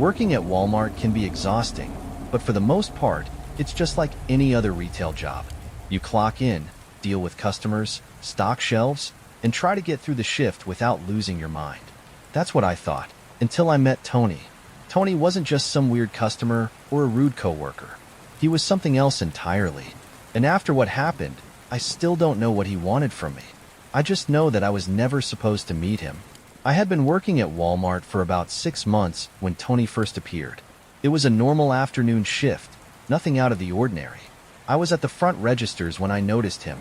Working at Walmart can be exhausting, but for the most part, it's just like any other retail job. You clock in, deal with customers, stock shelves, and try to get through the shift without losing your mind. That's what I thought, until I met Tony. Tony wasn't just some weird customer or a rude coworker. He was something else entirely. And after what happened, I still don't know what he wanted from me. I just know that I was never supposed to meet him. I had been working at Walmart for about 6 months when Tony first appeared. It was a normal afternoon shift, nothing out of the ordinary. I was at the front registers when I noticed him,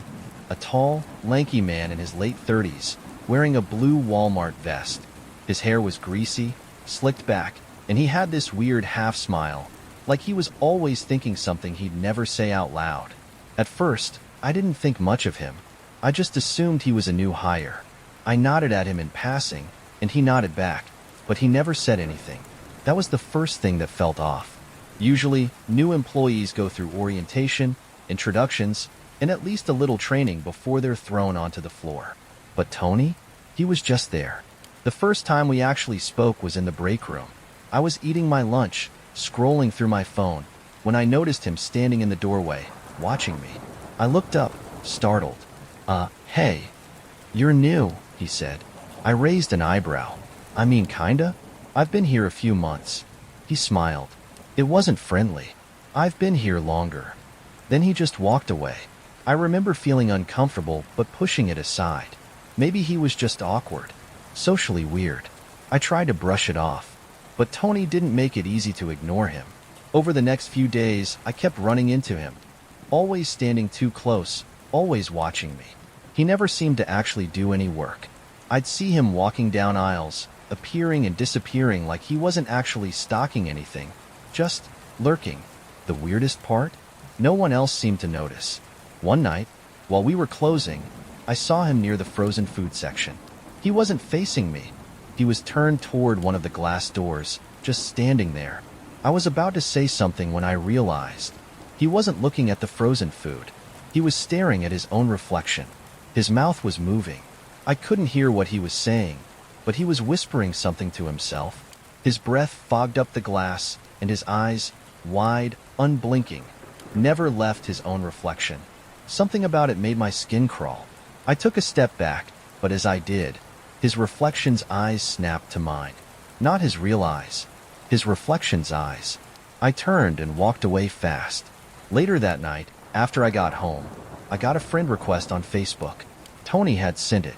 a tall, lanky man in his late 30s, wearing a blue Walmart vest. His hair was greasy, slicked back, and he had this weird half-smile, like he was always thinking something he'd never say out loud. At first, I didn't think much of him. I just assumed he was a new hire. I nodded at him in passing, and he nodded back, but he never said anything. That was the first thing that felt off. Usually, new employees go through orientation, introductions, and at least a little training before they're thrown onto the floor. But Tony? He was just there. The first time we actually spoke was in the break room. I was eating my lunch, scrolling through my phone, when I noticed him standing in the doorway, watching me. I looked up, startled. Hey. You're new, he said. I raised an eyebrow. I mean, kinda? I've been here a few months. He smiled. It wasn't friendly. I've been here longer. Then he just walked away. I remember feeling uncomfortable but pushing it aside. Maybe he was just awkward. Socially weird. I tried to brush it off. But Tony didn't make it easy to ignore him. Over the next few days, I kept running into him. Always standing too close, always watching me. He never seemed to actually do any work. I'd see him walking down aisles, appearing and disappearing like he wasn't actually stocking anything, just lurking. The weirdest part? No one else seemed to notice. One night, while we were closing, I saw him near the frozen food section. He wasn't facing me. He was turned toward one of the glass doors, just standing there. I was about to say something when I realized he wasn't looking at the frozen food. He was staring at his own reflection. His mouth was moving. I couldn't hear what he was saying, but he was whispering something to himself. His breath fogged up the glass, and his eyes, wide, unblinking, never left his own reflection. Something about it made my skin crawl. I took a step back, but as I did, his reflection's eyes snapped to mine. Not his real eyes, his reflection's eyes. I turned and walked away fast. Later that night, after I got home, I got a friend request on Facebook. Tony had sent it.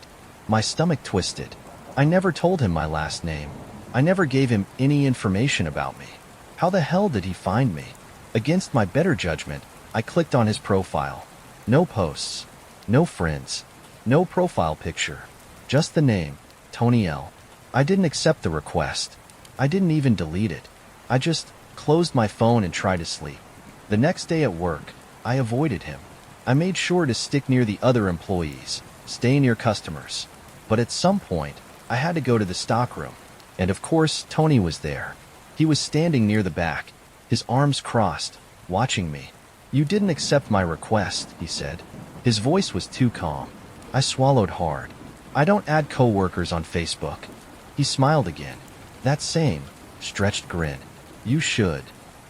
My stomach twisted. I never told him my last name. I never gave him any information about me. How the hell did he find me? Against my better judgment, I clicked on his profile. No posts, no friends, no profile picture, just the name, Tony L. I didn't accept the request. I didn't even delete it. I just closed my phone and tried to sleep. The next day at work, I avoided him. I made sure to stick near the other employees, stay near customers. But at some point, I had to go to the stockroom. And of course, Tony was there. He was standing near the back, his arms crossed, watching me. You didn't accept my request, he said. His voice was too calm. I swallowed hard. I don't add coworkers on Facebook. He smiled again. That same, stretched grin. You should.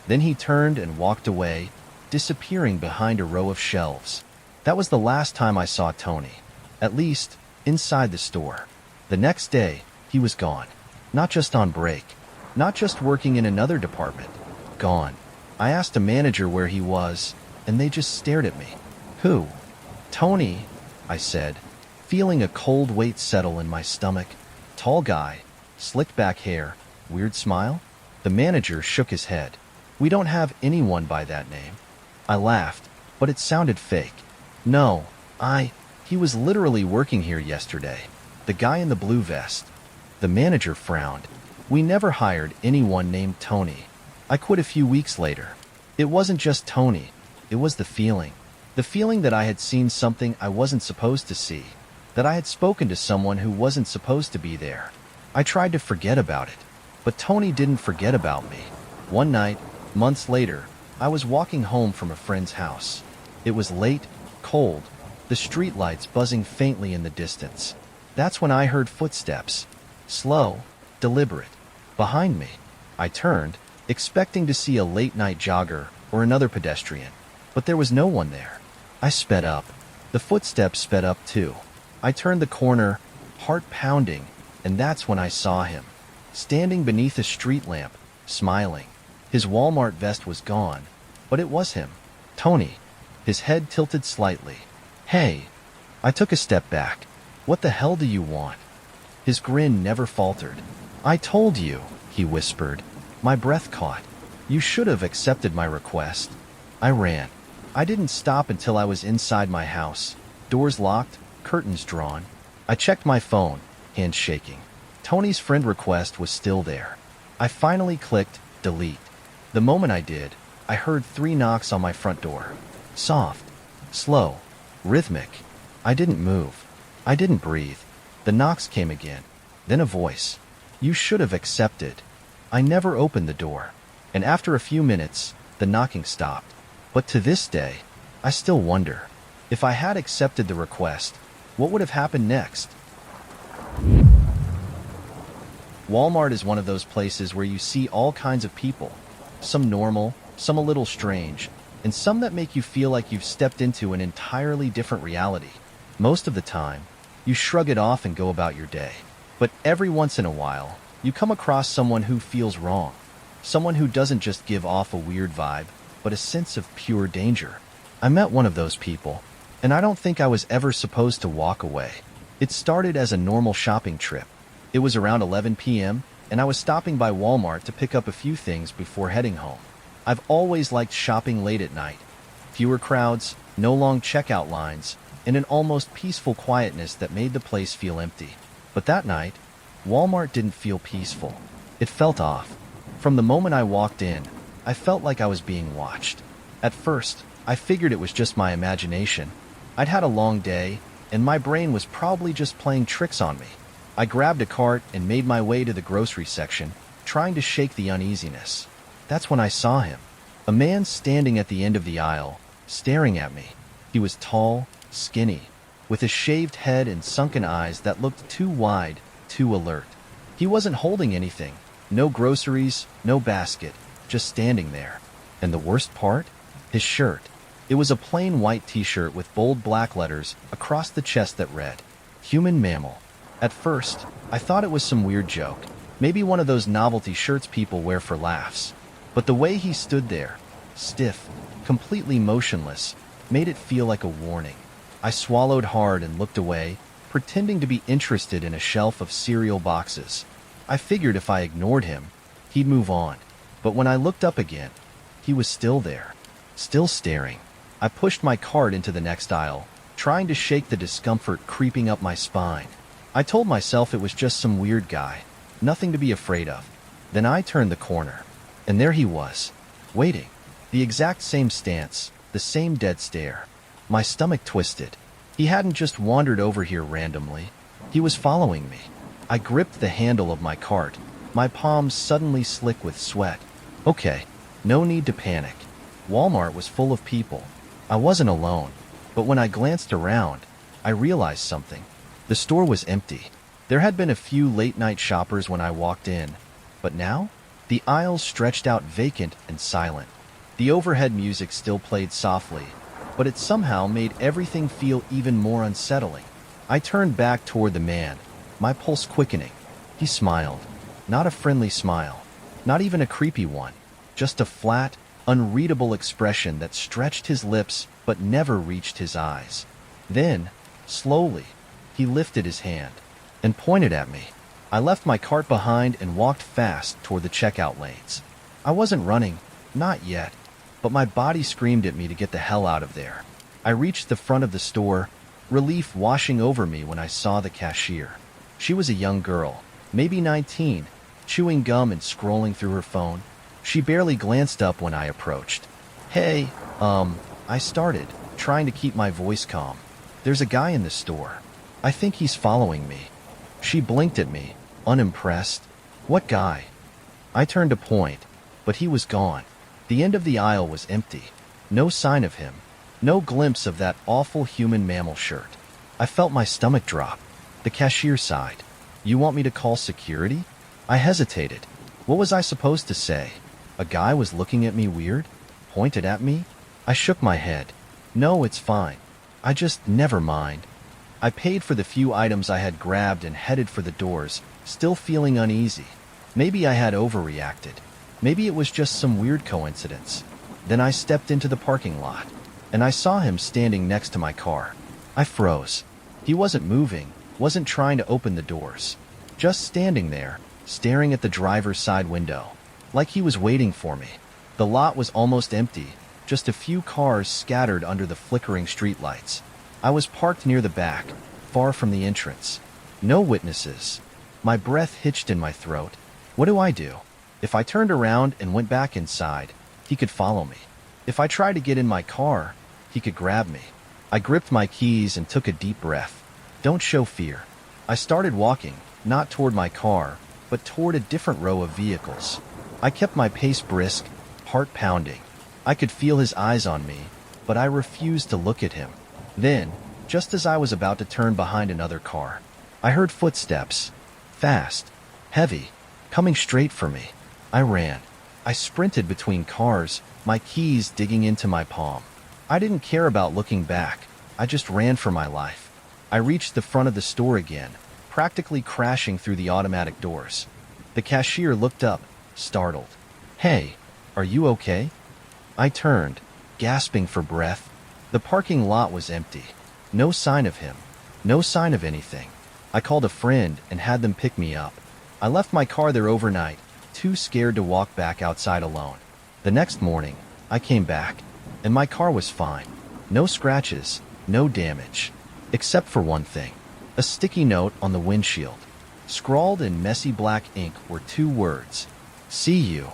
Then he turned and walked away, disappearing behind a row of shelves. That was the last time I saw Tony. At least, inside the store. The next day, he was gone. Not just on break. Not just working in another department. Gone. I asked a manager where he was, and they just stared at me. Who? Tony, I said, feeling a cold weight settle in my stomach. Tall guy, slicked back hair, weird smile. The manager shook his head. We don't have anyone by that name. I laughed, but it sounded fake. No, he was literally working here yesterday. The guy in the blue vest. The manager frowned. We never hired anyone named Tony. I quit a few weeks later. It wasn't just Tony. It was the feeling. The feeling that I had seen something I wasn't supposed to see. That I had spoken to someone who wasn't supposed to be there. I tried to forget about it. But Tony didn't forget about me. One night, months later, I was walking home from a friend's house. It was late, cold, the streetlights buzzing faintly in the distance. That's when I heard footsteps. Slow, deliberate. Behind me. I turned, expecting to see a late-night jogger or another pedestrian, but there was no one there. I sped up. The footsteps sped up too. I turned the corner, heart pounding, and that's when I saw him, standing beneath a street lamp, smiling. His Walmart vest was gone, but it was him, Tony. His head tilted slightly. "Hey." I took a step back. "What the hell do you want?" His grin never faltered. "I told you," he whispered. My breath caught. "You should have accepted my request." I ran. I didn't stop until I was inside my house. Doors locked, curtains drawn. I checked my phone, hands shaking. Tony's friend request was still there. I finally clicked delete. The moment I did, I heard 3 knocks on my front door. Soft, slow, rhythmic. I didn't move. I didn't breathe. The knocks came again. Then a voice. "You should have accepted." I never opened the door. And after a few minutes, the knocking stopped. But to this day, I still wonder, if I had accepted the request, what would have happened next? Walmart is one of those places where you see all kinds of people. Some normal, some a little strange, and some that make you feel like you've stepped into an entirely different reality. Most of the time, you shrug it off and go about your day. But every once in a while, you come across someone who feels wrong. Someone who doesn't just give off a weird vibe, but a sense of pure danger. I met one of those people, and I don't think I was ever supposed to walk away. It started as a normal shopping trip. It was around 11 p.m., and I was stopping by Walmart to pick up a few things before heading home. I've always liked shopping late at night. Fewer crowds, no long checkout lines, and an almost peaceful quietness that made the place feel empty. But that night, Walmart didn't feel peaceful. It felt off. From the moment I walked in, I felt like I was being watched. At first, I figured it was just my imagination. I'd had a long day, and my brain was probably just playing tricks on me. I grabbed a cart and made my way to the grocery section, trying to shake the uneasiness. That's when I saw him. A man standing at the end of the aisle, staring at me. He was tall, skinny, with a shaved head and sunken eyes that looked too wide, too alert. He wasn't holding anything. No groceries, no basket, just standing there. And the worst part? His shirt. It was a plain white t-shirt with bold black letters across the chest that read, "Human Mammal." At first, I thought it was some weird joke. Maybe one of those novelty shirts people wear for laughs. But the way he stood there, stiff, completely motionless, made it feel like a warning. I swallowed hard and looked away, pretending to be interested in a shelf of cereal boxes. I figured if I ignored him, he'd move on. But when I looked up again, he was still there, still staring. I pushed my cart into the next aisle, trying to shake the discomfort creeping up my spine. I told myself it was just some weird guy, nothing to be afraid of. Then I turned the corner, and there he was, waiting. The exact same stance, the same dead stare. My stomach twisted. He hadn't just wandered over here randomly. He was following me. I gripped the handle of my cart, my palms suddenly slick with sweat. Okay, no need to panic. Walmart was full of people. I wasn't alone. But when I glanced around, I realized something. The store was empty. There had been a few late-night shoppers when I walked in, but now, the aisles stretched out vacant and silent. The overhead music still played softly, but it somehow made everything feel even more unsettling. I turned back toward the man, my pulse quickening. He smiled. Not a friendly smile, not even a creepy one, just a flat, unreadable expression that stretched his lips but never reached his eyes. Then, slowly, he lifted his hand and pointed at me. I left my cart behind and walked fast toward the checkout lanes. I wasn't running, not yet, but my body screamed at me to get the hell out of there. I reached the front of the store, relief washing over me when I saw the cashier. She was a young girl, maybe 19, chewing gum and scrolling through her phone. She barely glanced up when I approached. "Hey, I started, trying to keep my voice calm. "There's a guy in the store. I think he's following me." She blinked at me, unimpressed. "What guy?" I turned to point, but he was gone. The end of the aisle was empty. No sign of him. No glimpse of that awful human mammal shirt. I felt my stomach drop. The cashier sighed. "You want me to call security?" I hesitated. What was I supposed to say? A guy was looking at me weird? Pointed at me? I shook my head. No, it's fine. I just never mind. I paid for the few items I had grabbed and headed for the doors, still feeling uneasy. Maybe I had overreacted. Maybe it was just some weird coincidence. Then I stepped into the parking lot, and I saw him standing next to my car. I froze. He wasn't moving, wasn't trying to open the doors. Just standing there, staring at the driver's side window, like he was waiting for me. The lot was almost empty, just a few cars scattered under the flickering streetlights. I was parked near the back, far from the entrance. No witnesses. My breath hitched in my throat. What do I do? If I turned around and went back inside, he could follow me. If I tried to get in my car, he could grab me. I gripped my keys and took a deep breath. Don't show fear. I started walking, not toward my car, but toward a different row of vehicles. I kept my pace brisk, heart pounding. I could feel his eyes on me, but I refused to look at him. Then, just as I was about to turn behind another car, I heard footsteps. Fast, heavy, coming straight for me. I ran. I sprinted between cars, my keys digging into my palm. I didn't care about looking back. I just ran for my life. I reached the front of the store again, practically crashing through the automatic doors. The cashier looked up, startled. Hey, are you okay? I turned, gasping for breath. The parking lot was empty. No sign of him. No sign of anything. I called a friend and had them pick me up. I left my car there overnight, too scared to walk back outside alone. The next morning, I came back, and my car was fine. No scratches, no damage. Except for one thing. A sticky note on the windshield. Scrawled in messy black ink were 2 words. See you.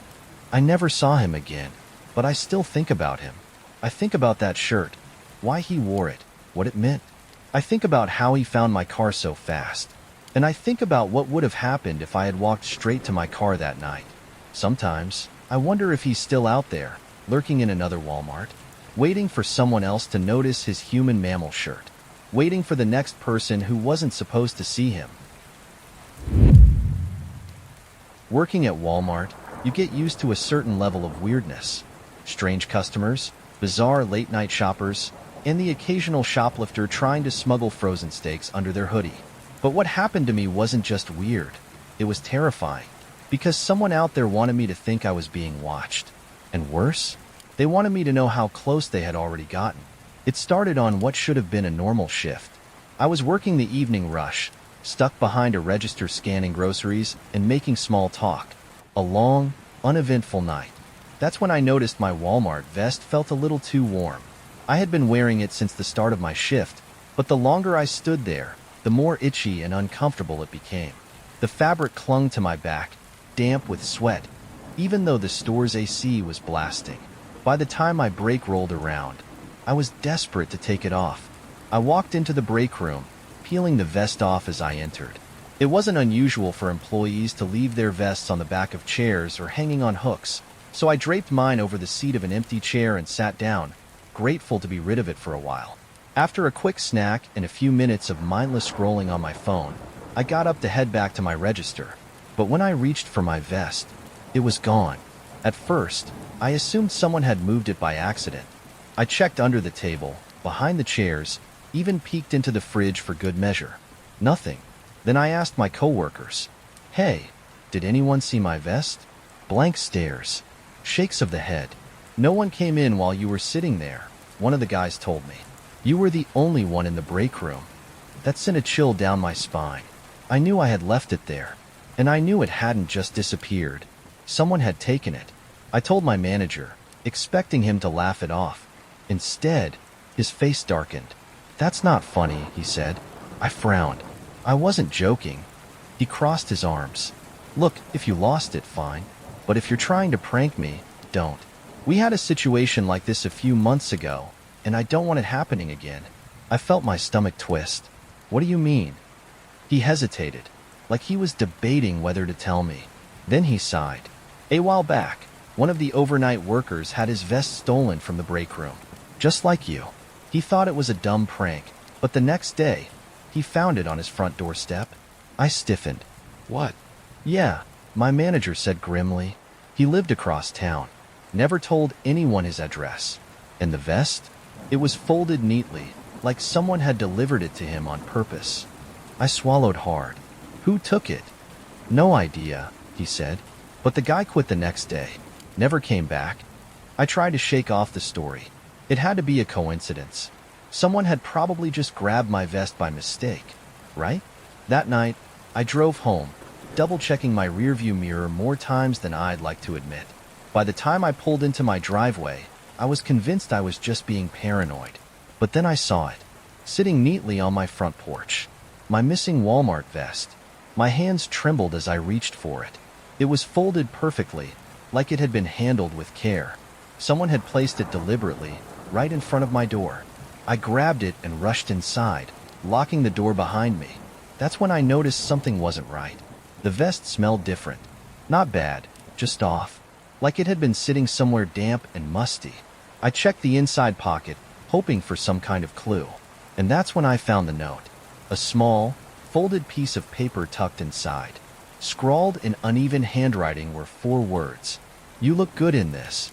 I never saw him again, but I still think about him. I think about that shirt, why he wore it, what it meant. I think about how he found my car so fast. And I think about what would have happened if I had walked straight to my car that night. Sometimes, I wonder if he's still out there, lurking in another Walmart, waiting for someone else to notice his human mammal shirt, waiting for the next person who wasn't supposed to see him. Working at Walmart, you get used to a certain level of weirdness. Strange customers, bizarre late-night shoppers, and the occasional shoplifter trying to smuggle frozen steaks under their hoodie. But what happened to me wasn't just weird. It was terrifying, because someone out there wanted me to think I was being watched. And worse, they wanted me to know how close they had already gotten. It started on what should have been a normal shift. I was working the evening rush, stuck behind a register scanning groceries and making small talk. A long, uneventful night. That's when I noticed my Walmart vest felt a little too warm. I had been wearing it since the start of my shift, but the longer I stood there, the more itchy and uncomfortable it became. The fabric clung to my back, damp with sweat, even though the store's AC was blasting. By the time my break rolled around, I was desperate to take it off. I walked into the break room, peeling the vest off as I entered. It wasn't unusual for employees to leave their vests on the back of chairs or hanging on hooks, so I draped mine over the seat of an empty chair and sat down, grateful to be rid of it for a while. After a quick snack and a few minutes of mindless scrolling on my phone, I got up to head back to my register. But when I reached for my vest, it was gone. At first, I assumed someone had moved it by accident. I checked under the table, behind the chairs, even peeked into the fridge for good measure. Nothing. Then I asked my coworkers, "Hey, did anyone see my vest?" Blank stares. Shakes of the head. "No one came in while you were sitting there," one of the guys told me. "You were the only one in the break room." That sent a chill down my spine. I knew I had left it there, and I knew it hadn't just disappeared. Someone had taken it. I told my manager, expecting him to laugh it off. Instead, his face darkened. "That's not funny," he said. I frowned. I wasn't joking. He crossed his arms. "Look, if you lost it, fine. But if you're trying to prank me, don't. We had a situation like this a few months ago, and I don't want it happening again." I felt my stomach twist. "What do you mean?" He hesitated, like he was debating whether to tell me. Then he sighed. "A while back, one of the overnight workers had his vest stolen from the break room. Just like you. He thought it was a dumb prank, but the next day, he found it on his front doorstep." I stiffened. "What?" "Yeah, My manager said grimly. He lived across town, never told anyone his address. And the vest? It was folded neatly, like someone had delivered it to him on purpose. I swallowed hard. Who took it? No idea, he said. But the guy quit the next day. Never came back. I tried to shake off the story. It had to be a coincidence. Someone had probably just grabbed my vest by mistake, right? That night, I drove home, double-checking my rearview mirror more times than I'd like to admit. By the time I pulled into my driveway, I was convinced I was just being paranoid. But then I saw it, sitting neatly on my front porch. My missing Walmart vest. My hands trembled as I reached for it. It was folded perfectly, like it had been handled with care. Someone had placed it deliberately, right in front of my door. I grabbed it and rushed inside, locking the door behind me. That's when I noticed something wasn't right. The vest smelled different. Not bad, just off. Like it had been sitting somewhere damp and musty. I checked the inside pocket, hoping for some kind of clue. And that's when I found the note. A small, folded piece of paper tucked inside. Scrawled in uneven handwriting were 4 words. "You look good in this."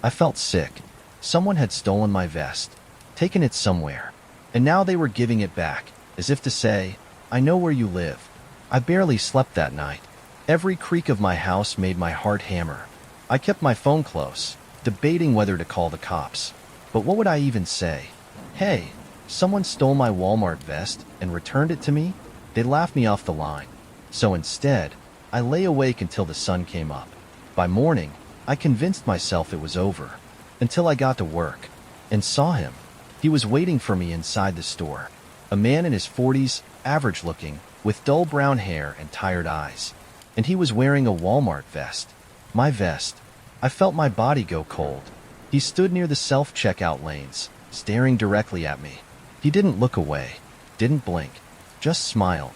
I felt sick. Someone had stolen my vest, taken it somewhere, and now they were giving it back, as if to say, "I know where you live." I barely slept that night. Every creak of my house made my heart hammer. I kept my phone close, debating whether to call the cops. But what would I even say? Hey, someone stole my Walmart vest and returned it to me? They'd laugh me off the line. So instead, I lay awake until the sun came up. By morning, I convinced myself it was over, until I got to work and saw him. He was waiting for me inside the store. A man in his 40s, average looking, with dull brown hair and tired eyes. And he was wearing a Walmart vest. My vest. I felt my body go cold. He stood near the self-checkout lanes, staring directly at me. He didn't look away, didn't blink, just smiled.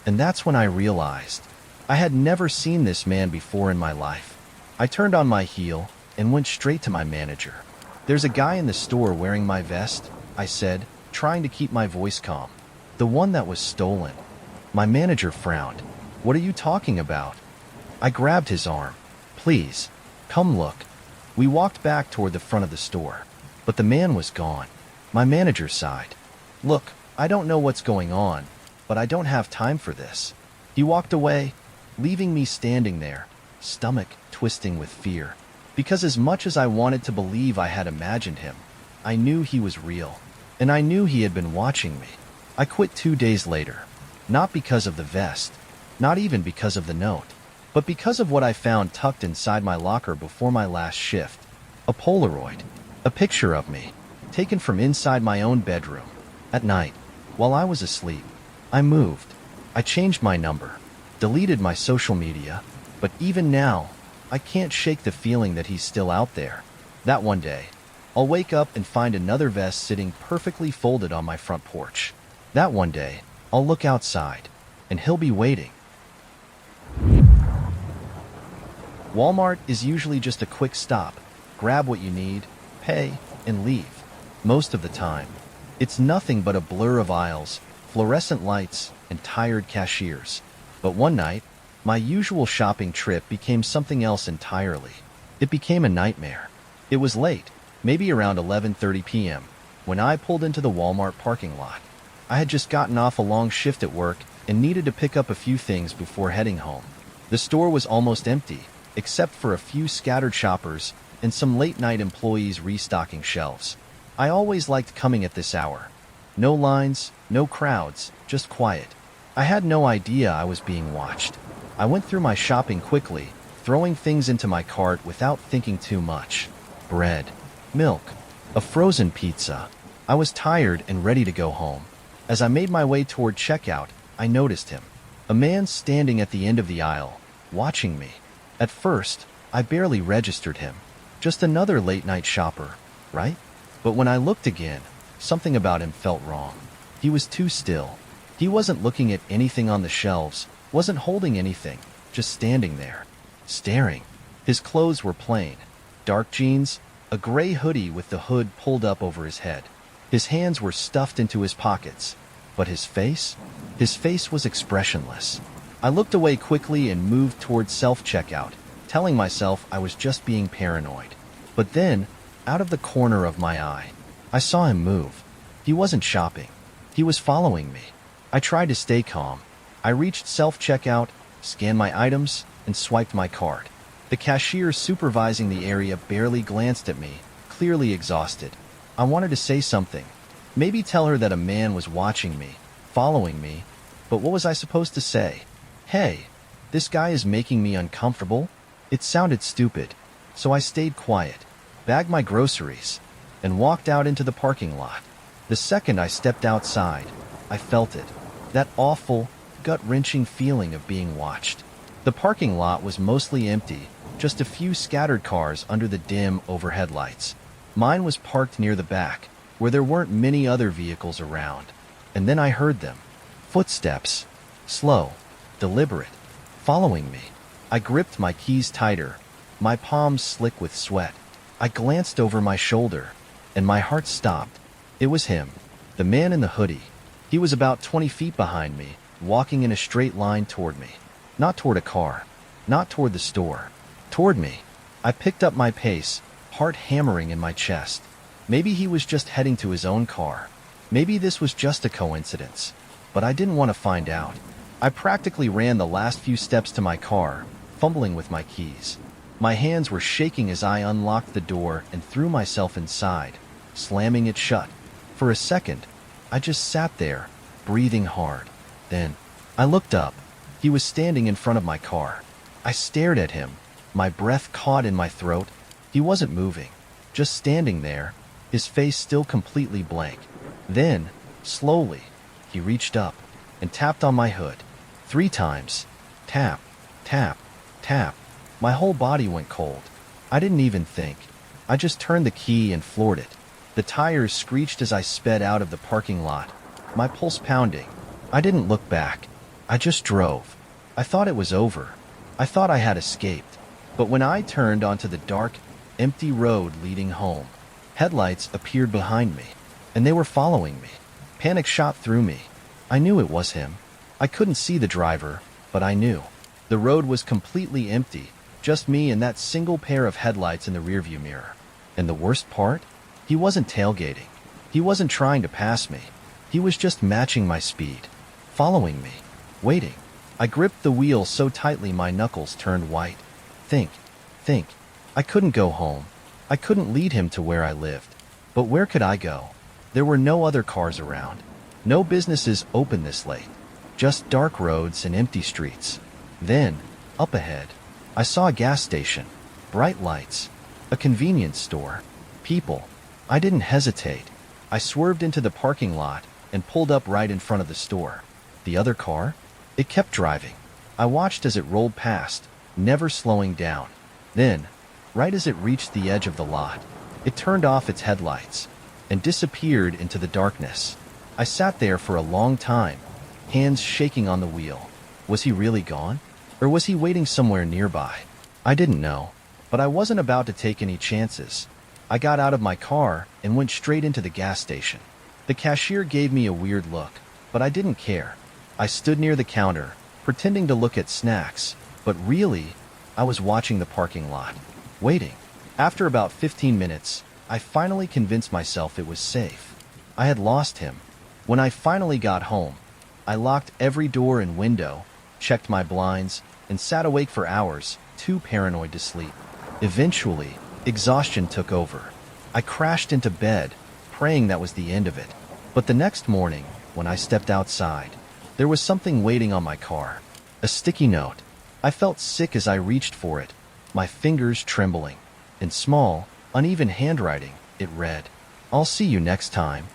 And that's when I realized I had never seen this man before in my life. I turned on my heel and went straight to my manager. "There's a guy in the store wearing my vest," I said, trying to keep my voice calm. "The one that was stolen." My manager frowned. "What are you talking about?" I grabbed his arm. "Please, come look." We walked back toward the front of the store, but the man was gone. My manager sighed. "Look, I don't know what's going on, but I don't have time for this." He walked away, leaving me standing there, stomach twisting with fear. Because as much as I wanted to believe I had imagined him, I knew he was real, and I knew he had been watching me. I quit 2 days later, not because of the vest, not even because of the note, but because of what I found tucked inside my locker before my last shift. A Polaroid, a picture of me, taken from inside my own bedroom. At night, while I was asleep, I moved. I changed my number, deleted my social media, but even now, I can't shake the feeling that he's still out there. That one day, I'll wake up and find another vest sitting perfectly folded on my front porch. That one day, I'll look outside, and he'll be waiting. Walmart is usually just a quick stop. Grab what you need, pay, and leave. Most of the time, it's nothing but a blur of aisles, fluorescent lights, and tired cashiers. But one night, my usual shopping trip became something else entirely. It became a nightmare. It was late, maybe around 11:30 p.m., when I pulled into the Walmart parking lot. I had just gotten off a long shift at work and needed to pick up a few things before heading home. The store was almost empty, except for a few scattered shoppers and some late-night employees restocking shelves. I always liked coming at this hour. No lines, no crowds, just quiet. I had no idea I was being watched. I went through my shopping quickly, throwing things into my cart without thinking too much. Bread, milk, a frozen pizza. I was tired and ready to go home. As I made my way toward checkout, I noticed him. A man standing at the end of the aisle, watching me. At first, I barely registered him. Just another late-night shopper, right? But when I looked again, something about him felt wrong. He was too still. He wasn't looking at anything on the shelves, wasn't holding anything, just standing there, staring. His clothes were plain. Dark jeans, a gray hoodie with the hood pulled up over his head. His hands were stuffed into his pockets. But his face? His face was expressionless. I looked away quickly and moved towards self-checkout, telling myself I was just being paranoid. But then, out of the corner of my eye, I saw him move. He wasn't shopping. He was following me. I tried to stay calm. I reached self-checkout, scanned my items, and swiped my card. The cashier supervising the area barely glanced at me, clearly exhausted. I wanted to say something. Maybe tell her that a man was watching me, following me, but what was I supposed to say? Hey, this guy is making me uncomfortable? It sounded stupid, so I stayed quiet, bagged my groceries, and walked out into the parking lot. The second I stepped outside, I felt it. That awful, gut-wrenching feeling of being watched. The parking lot was mostly empty, just a few scattered cars under the dim overhead lights. Mine was parked near the back, where there weren't many other vehicles around. And then I heard them. Footsteps. Slow. Deliberate. Following me. I gripped my keys tighter, my palms slick with sweat. I glanced over my shoulder, and my heart stopped. It was him. The man in the hoodie. He was about 20 feet behind me, walking in a straight line toward me. Not toward a car. Not toward the store. Toward me. I picked up my pace, heart hammering in my chest. Maybe he was just heading to his own car. Maybe this was just a coincidence. But I didn't want to find out. I practically ran the last few steps to my car, fumbling with my keys. My hands were shaking as I unlocked the door and threw myself inside, slamming it shut. For a second, I just sat there, breathing hard. Then, I looked up. He was standing in front of my car. I stared at him, my breath caught in my throat. He wasn't moving, just standing there, his face still completely blank. Then, slowly, he reached up and tapped on my hood. 3 times. Tap, tap, tap. My whole body went cold. I didn't even think. I just turned the key and floored it. The tires screeched as I sped out of the parking lot, my pulse pounding. I didn't look back. I just drove. I thought it was over. I thought I had escaped. But when I turned onto the dark, empty road leading home, headlights appeared behind me, and they were following me. Panic shot through me. I knew it was him. I couldn't see the driver, but I knew. The road was completely empty, just me and that single pair of headlights in the rearview mirror. And the worst part? He wasn't tailgating. He wasn't trying to pass me. He was just matching my speed, following me, waiting. I gripped the wheel so tightly my knuckles turned white. Think. I couldn't go home. I couldn't lead him to where I lived. But where could I go? There were no other cars around. No businesses open this late. Just dark roads and empty streets. Then, up ahead, I saw a gas station, bright lights, a convenience store, people. I didn't hesitate. I swerved into the parking lot and pulled up right in front of the store. The other car? It kept driving. I watched as it rolled past, never slowing down. Then, right as it reached the edge of the lot, it turned off its headlights and disappeared into the darkness. I sat there for a long time, hands shaking on the wheel. Was he really gone? Or was he waiting somewhere nearby? I didn't know, but I wasn't about to take any chances. I got out of my car and went straight into the gas station. The cashier gave me a weird look, but I didn't care. I stood near the counter, pretending to look at snacks, but really, I was watching the parking lot, waiting. After about 15 minutes, I finally convinced myself it was safe. I had lost him. When I finally got home, I locked every door and window, checked my blinds, and sat awake for hours, too paranoid to sleep. Eventually, exhaustion took over. I crashed into bed, praying that was the end of it. But the next morning, when I stepped outside, there was something waiting on my car. A sticky note. I felt sick as I reached for it, my fingers trembling. In small, uneven handwriting, it read, "I'll see you next time."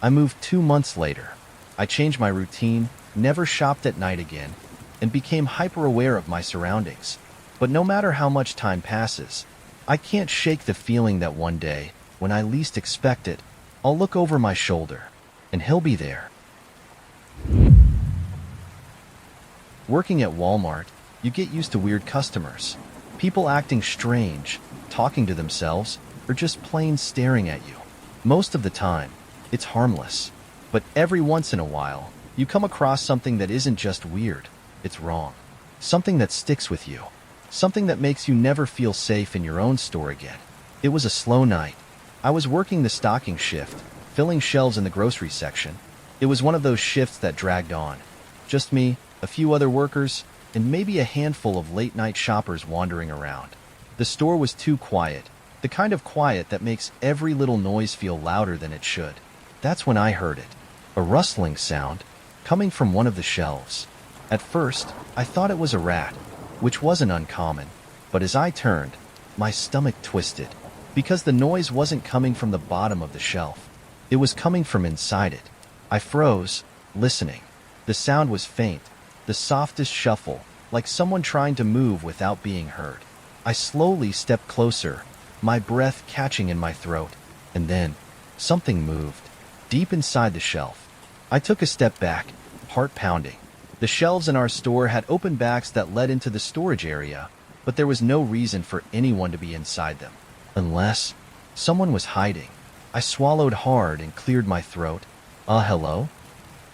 I moved 2 months later. I changed my routine, never shopped at night again, and became hyper-aware of my surroundings. But no matter how much time passes, I can't shake the feeling that one day, when I least expect it, I'll look over my shoulder, and he'll be there. Working at Walmart, you get used to weird customers. People acting strange, talking to themselves, or just plain staring at you. Most of the time, it's harmless. But every once in a while, you come across something that isn't just weird. It's wrong. Something that sticks with you. Something that makes you never feel safe in your own store again. It was a slow night. I was working the stocking shift, filling shelves in the grocery section. It was one of those shifts that dragged on. Just me, a few other workers, and maybe a handful of late-night shoppers wandering around. The store was too quiet, the kind of quiet that makes every little noise feel louder than it should. That's when I heard it. A rustling sound, coming from one of the shelves. At first, I thought it was a rat, which wasn't uncommon, but as I turned, my stomach twisted, because the noise wasn't coming from the bottom of the shelf. It was coming from inside it. I froze, listening. The sound was faint, the softest shuffle, like someone trying to move without being heard. I slowly stepped closer, my breath catching in my throat, and then something moved, deep inside the shelf. I took a step back, heart pounding. The shelves in our store had open backs that led into the storage area, but there was no reason for anyone to be inside them. Unless someone was hiding. I swallowed hard and cleared my throat. Hello?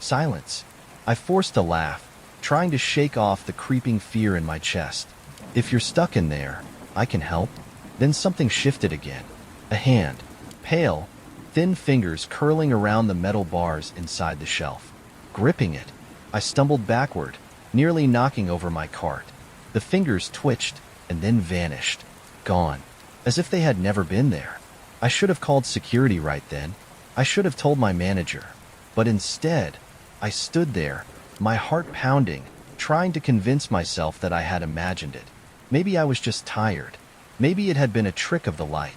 Silence. I forced a laugh, trying to shake off the creeping fear in my chest. If you're stuck in there, I can help. Then something shifted again. A hand, pale, thin fingers curling around the metal bars inside the shelf. Gripping it, I stumbled backward, nearly knocking over my cart. The fingers twitched and then vanished. Gone. As if they had never been there. I should have called security right then. I should have told my manager. But instead, I stood there, my heart pounding, trying to convince myself that I had imagined it. Maybe I was just tired. Maybe it had been a trick of the light.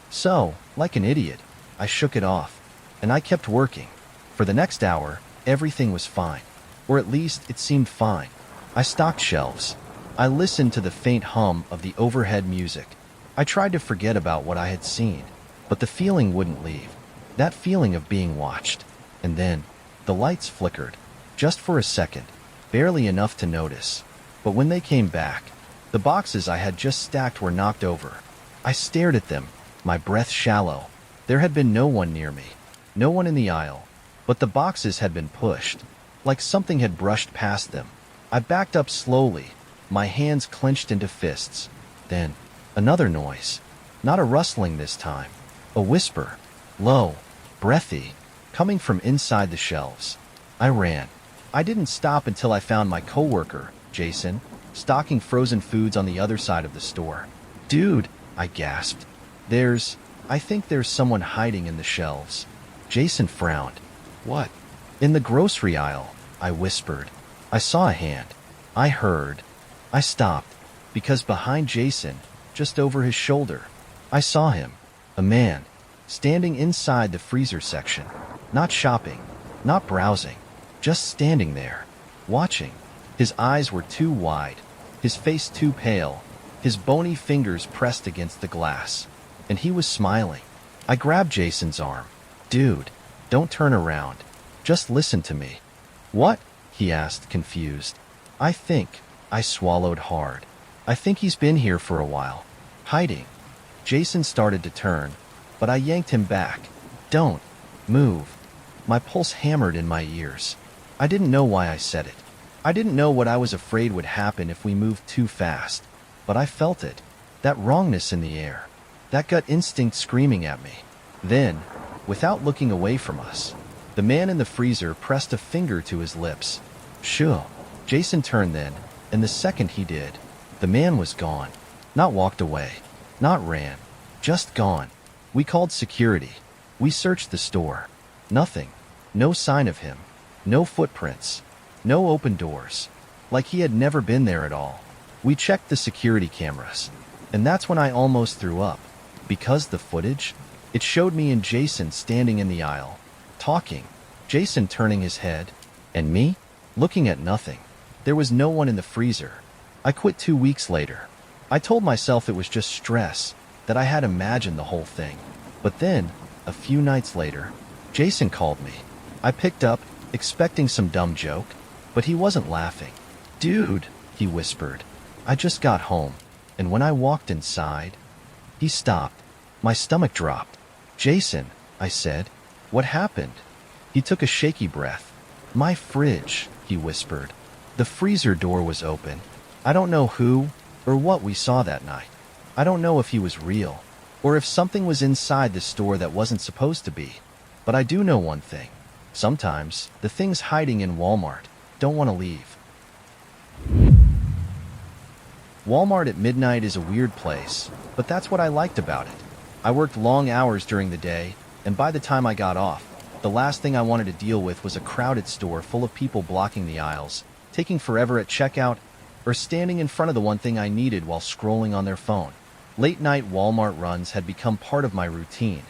So, like an idiot, I shook it off, and I kept working. For the next hour, everything was fine. Or at least, it seemed fine. I stocked shelves. I listened to the faint hum of the overhead music. I tried to forget about what I had seen, but the feeling wouldn't leave. That feeling of being watched. And then, the lights flickered. Just for a second, barely enough to notice. But when they came back, the boxes I had just stacked were knocked over. I stared at them, my breath shallow. There had been no one near me, no one in the aisle, but the boxes had been pushed, like something had brushed past them. I backed up slowly, my hands clenched into fists. Then, another noise. Not a rustling this time. A whisper, low, breathy, coming from inside the shelves. I ran. I didn't stop until I found my coworker, Jason, stocking frozen foods on the other side of the store. Dude, I gasped. I think there's someone hiding in the shelves. Jason frowned. What? In the grocery aisle, I whispered. I saw a hand. I heard. I stopped, because behind Jason, just over his shoulder, I saw him. A man, standing inside the freezer section. Not shopping, not browsing, just standing there, watching. His eyes were too wide, his face too pale, his bony fingers pressed against the glass. And he was smiling. I grabbed Jason's arm. Dude, don't turn around. Just listen to me. What? He asked, confused. I swallowed hard. I think he's been here for a while. Hiding. Jason started to turn, but I yanked him back. Don't move. My pulse hammered in my ears. I didn't know why I said it. I didn't know what I was afraid would happen if we moved too fast. But I felt it. That wrongness in the air. That gut instinct screaming at me. Then, without looking away from us, the man in the freezer pressed a finger to his lips. Shoo. Jason turned then, and the second he did, the man was gone. Not walked away. Not ran. Just gone. We called security. We searched the store. Nothing. No sign of him. No footprints. No open doors. Like he had never been there at all. We checked the security cameras. And that's when I almost threw up. Because the footage, it showed me and Jason standing in the aisle, talking, Jason turning his head, and me, looking at nothing. There was no one in the freezer. I quit 2 weeks later. I told myself it was just stress, that I had imagined the whole thing. But then, a few nights later, Jason called me. I picked up, expecting some dumb joke, but he wasn't laughing. Dude, he whispered. I just got home, and when I walked inside, he stopped. My stomach dropped. Jason, I said, what happened? He took a shaky breath. My fridge, he whispered. The freezer door was open. I don't know who or what we saw that night. I don't know if he was real, or if something was inside the store that wasn't supposed to be. But I do know one thing. Sometimes, the things hiding in Walmart don't want to leave. Walmart at midnight is a weird place, but that's what I liked about it. I worked long hours during the day, and by the time I got off, the last thing I wanted to deal with was a crowded store full of people blocking the aisles, taking forever at checkout, or standing in front of the one thing I needed while scrolling on their phone. Late-night Walmart runs had become part of my routine.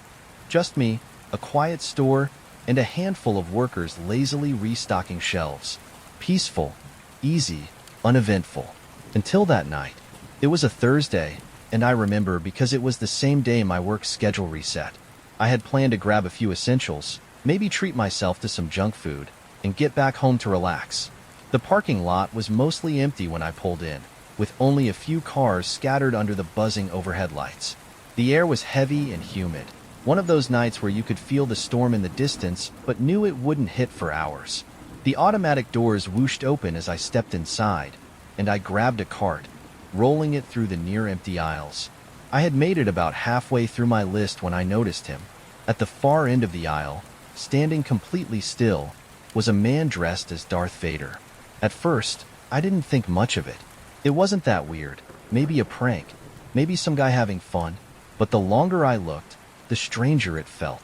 Just me, a quiet store, and a handful of workers lazily restocking shelves. Peaceful, easy, uneventful. Until that night. It was a Thursday, and I remember because it was the same day my work schedule reset. I had planned to grab a few essentials, maybe treat myself to some junk food, and get back home to relax. The parking lot was mostly empty when I pulled in, with only a few cars scattered under the buzzing overhead lights. The air was heavy and humid, one of those nights where you could feel the storm in the distance but knew it wouldn't hit for hours. The automatic doors whooshed open as I stepped inside, and I grabbed a cart, rolling it through the near-empty aisles. I had made it about halfway through my list when I noticed him. At the far end of the aisle, standing completely still, was a man dressed as Darth Vader. At first, I didn't think much of it. It wasn't that weird. Maybe a prank. Maybe some guy having fun. But the longer I looked, the stranger it felt.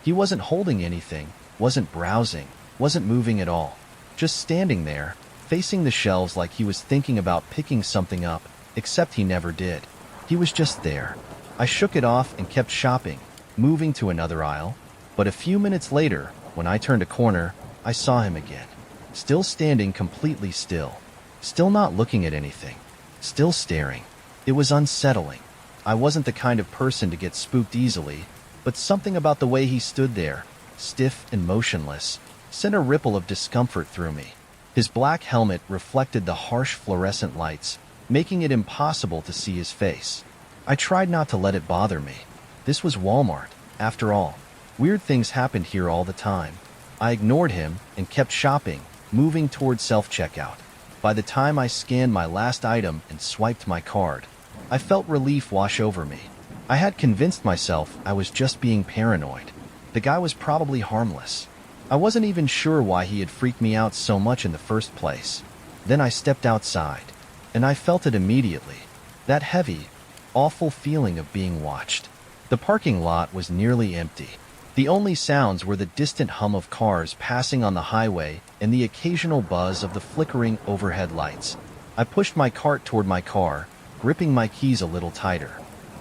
He wasn't holding anything, wasn't browsing, wasn't moving at all. Just standing there, facing the shelves like he was thinking about picking something up, except he never did. He was just there. I shook it off and kept shopping, moving to another aisle. But a few minutes later, when I turned a corner, I saw him again. Still standing completely still. Still not looking at anything. Still staring. It was unsettling. I wasn't the kind of person to get spooked easily, but something about the way he stood there, stiff and motionless, sent a ripple of discomfort through me. His black helmet reflected the harsh fluorescent lights, making it impossible to see his face. I tried not to let it bother me. This was Walmart, after all. Weird things happened here all the time. I ignored him and kept shopping, moving toward self-checkout. By the time I scanned my last item and swiped my card, I felt relief wash over me. I had convinced myself I was just being paranoid. The guy was probably harmless. I wasn't even sure why he had freaked me out so much in the first place. Then I stepped outside, and I felt it immediately. That heavy, awful feeling of being watched. The parking lot was nearly empty. The only sounds were the distant hum of cars passing on the highway and the occasional buzz of the flickering overhead lights. I pushed my cart toward my car, gripping my keys a little tighter.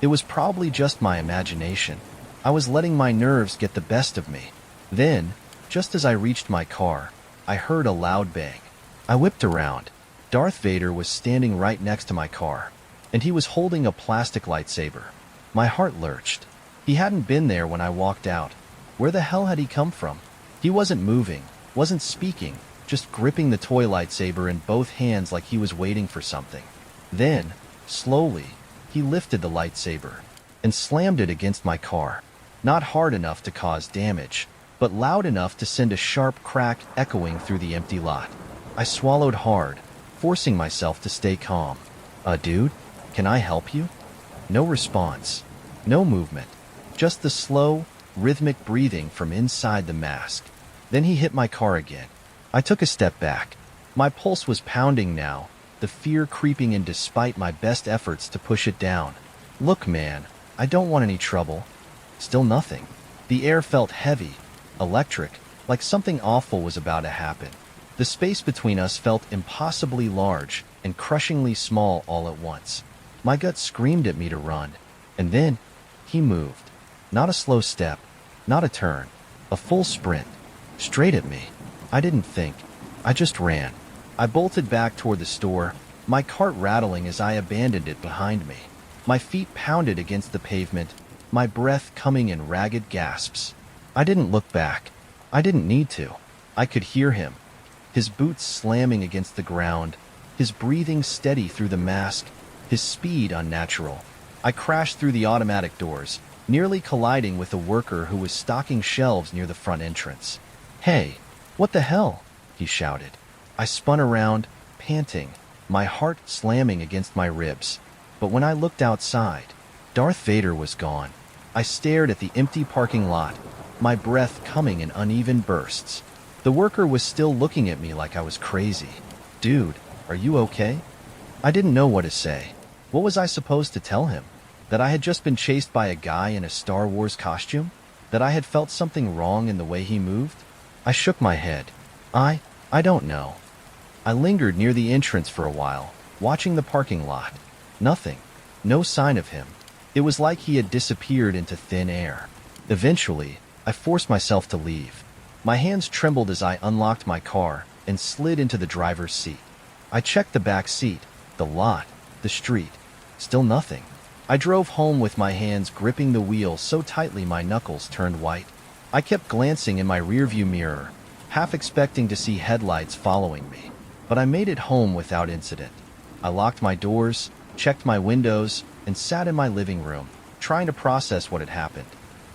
It was probably just my imagination. I was letting my nerves get the best of me. Then, just as I reached my car, I heard a loud bang. I whipped around. Darth Vader was standing right next to my car, and he was holding a plastic lightsaber. My heart lurched. He hadn't been there when I walked out. Where the hell had he come from? He wasn't moving, wasn't speaking, just gripping the toy lightsaber in both hands like he was waiting for something. Then, slowly, he lifted the lightsaber and slammed it against my car. Not hard enough to cause damage, but loud enough to send a sharp crack echoing through the empty lot. I swallowed hard, forcing myself to stay calm. Dude, can I help you? No response. No movement. Just the slow, rhythmic breathing from inside the mask. Then he hit my car again. I took a step back. My pulse was pounding now, the fear creeping in despite my best efforts to push it down. Look, man, I don't want any trouble. Still nothing. The air felt heavy, electric, like something awful was about to happen. The space between us felt impossibly large and crushingly small all at once. My gut screamed at me to run. And then, he moved. Not a slow step, not a turn, a full sprint, straight at me. I didn't think. I just ran. I bolted back toward the store, my cart rattling as I abandoned it behind me. My feet pounded against the pavement, my breath coming in ragged gasps. I didn't look back. I didn't need to. I could hear him. His boots slamming against the ground, his breathing steady through the mask, his speed unnatural. I crashed through the automatic doors, nearly colliding with a worker who was stocking shelves near the front entrance. "Hey, what the hell?" he shouted. I spun around, panting, my heart slamming against my ribs. But when I looked outside, Darth Vader was gone. I stared at the empty parking lot, my breath coming in uneven bursts. The worker was still looking at me like I was crazy. "Dude, are you okay?" I didn't know what to say. What was I supposed to tell him? That I had just been chased by a guy in a Star Wars costume? That I had felt something wrong in the way he moved? I shook my head. I don't know. I lingered near the entrance for a while, watching the parking lot. Nothing. No sign of him. It was like he had disappeared into thin air. Eventually, I forced myself to leave. My hands trembled as I unlocked my car and slid into the driver's seat. I checked the back seat, the lot, the street. Still nothing. I drove home with my hands gripping the wheel so tightly my knuckles turned white. I kept glancing in my rearview mirror, half expecting to see headlights following me. But I made it home without incident. I locked my doors, checked my windows, and sat in my living room, trying to process what had happened.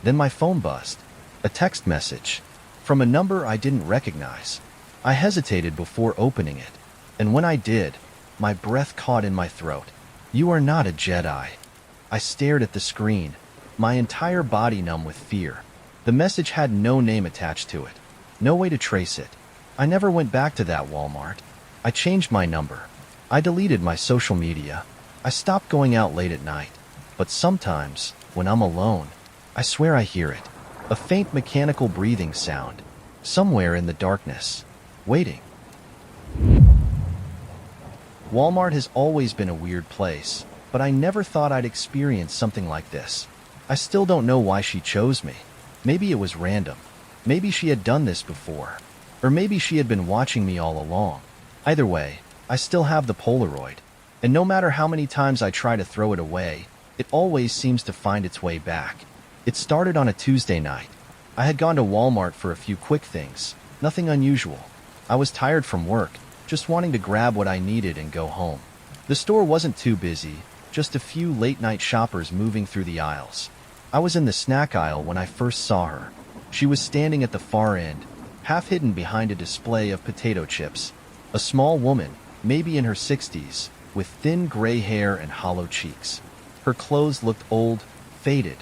Then my phone buzzed. A text message from a number I didn't recognize. I hesitated before opening it, and when I did, my breath caught in my throat. "You are not a Jedi." I stared at the screen, my entire body numb with fear. The message had no name attached to it, no way to trace it. I never went back to that Walmart. I changed my number. I deleted my social media. I stopped going out late at night. But sometimes, when I'm alone, I swear I hear it. A faint mechanical breathing sound, somewhere in the darkness, waiting. Walmart has always been a weird place, but I never thought I'd experience something like this. I still don't know why she chose me. Maybe it was random. Maybe she had done this before. Or maybe she had been watching me all along. Either way, I still have the Polaroid. And no matter how many times I try to throw it away, it always seems to find its way back. It started on a Tuesday night. I had gone to Walmart for a few quick things, nothing unusual. I was tired from work, just wanting to grab what I needed and go home. The store wasn't too busy, just a few late-night shoppers moving through the aisles. I was in the snack aisle when I first saw her. She was standing at the far end, half hidden behind a display of potato chips. A small woman, maybe in her 60s, with thin gray hair and hollow cheeks. Her clothes looked old, faded,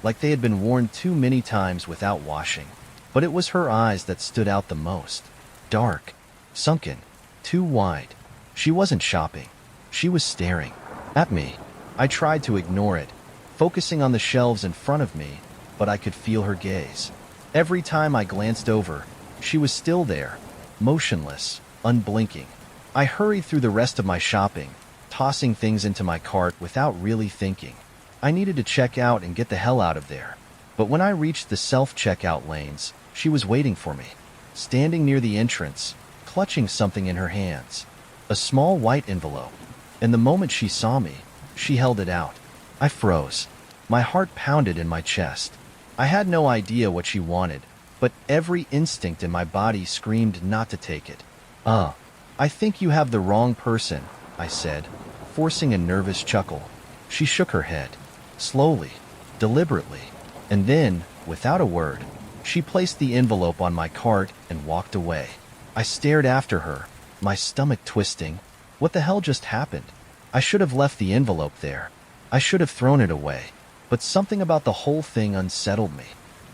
like they had been worn too many times without washing. But it was her eyes that stood out the most. Dark, sunken, too wide. She wasn't shopping. She was staring at me. I tried to ignore it, focusing on the shelves in front of me, but I could feel her gaze. Every time I glanced over, she was still there, motionless, unblinking. I hurried through the rest of my shopping, tossing things into my cart without really thinking. I needed to check out and get the hell out of there. But when I reached the self-checkout lanes, she was waiting for me, standing near the entrance, clutching something in her hands. A small white envelope. And the moment she saw me, she held it out. I froze. My heart pounded in my chest. I had no idea what she wanted, but every instinct in my body screamed not to take it. I think you have the wrong person," I said, forcing a nervous chuckle. She shook her head, slowly, deliberately, and then, without a word, she placed the envelope on my cart and walked away. I stared after her, my stomach twisting. What the hell just happened? I should have left the envelope there. I should have thrown it away. But something about the whole thing unsettled me.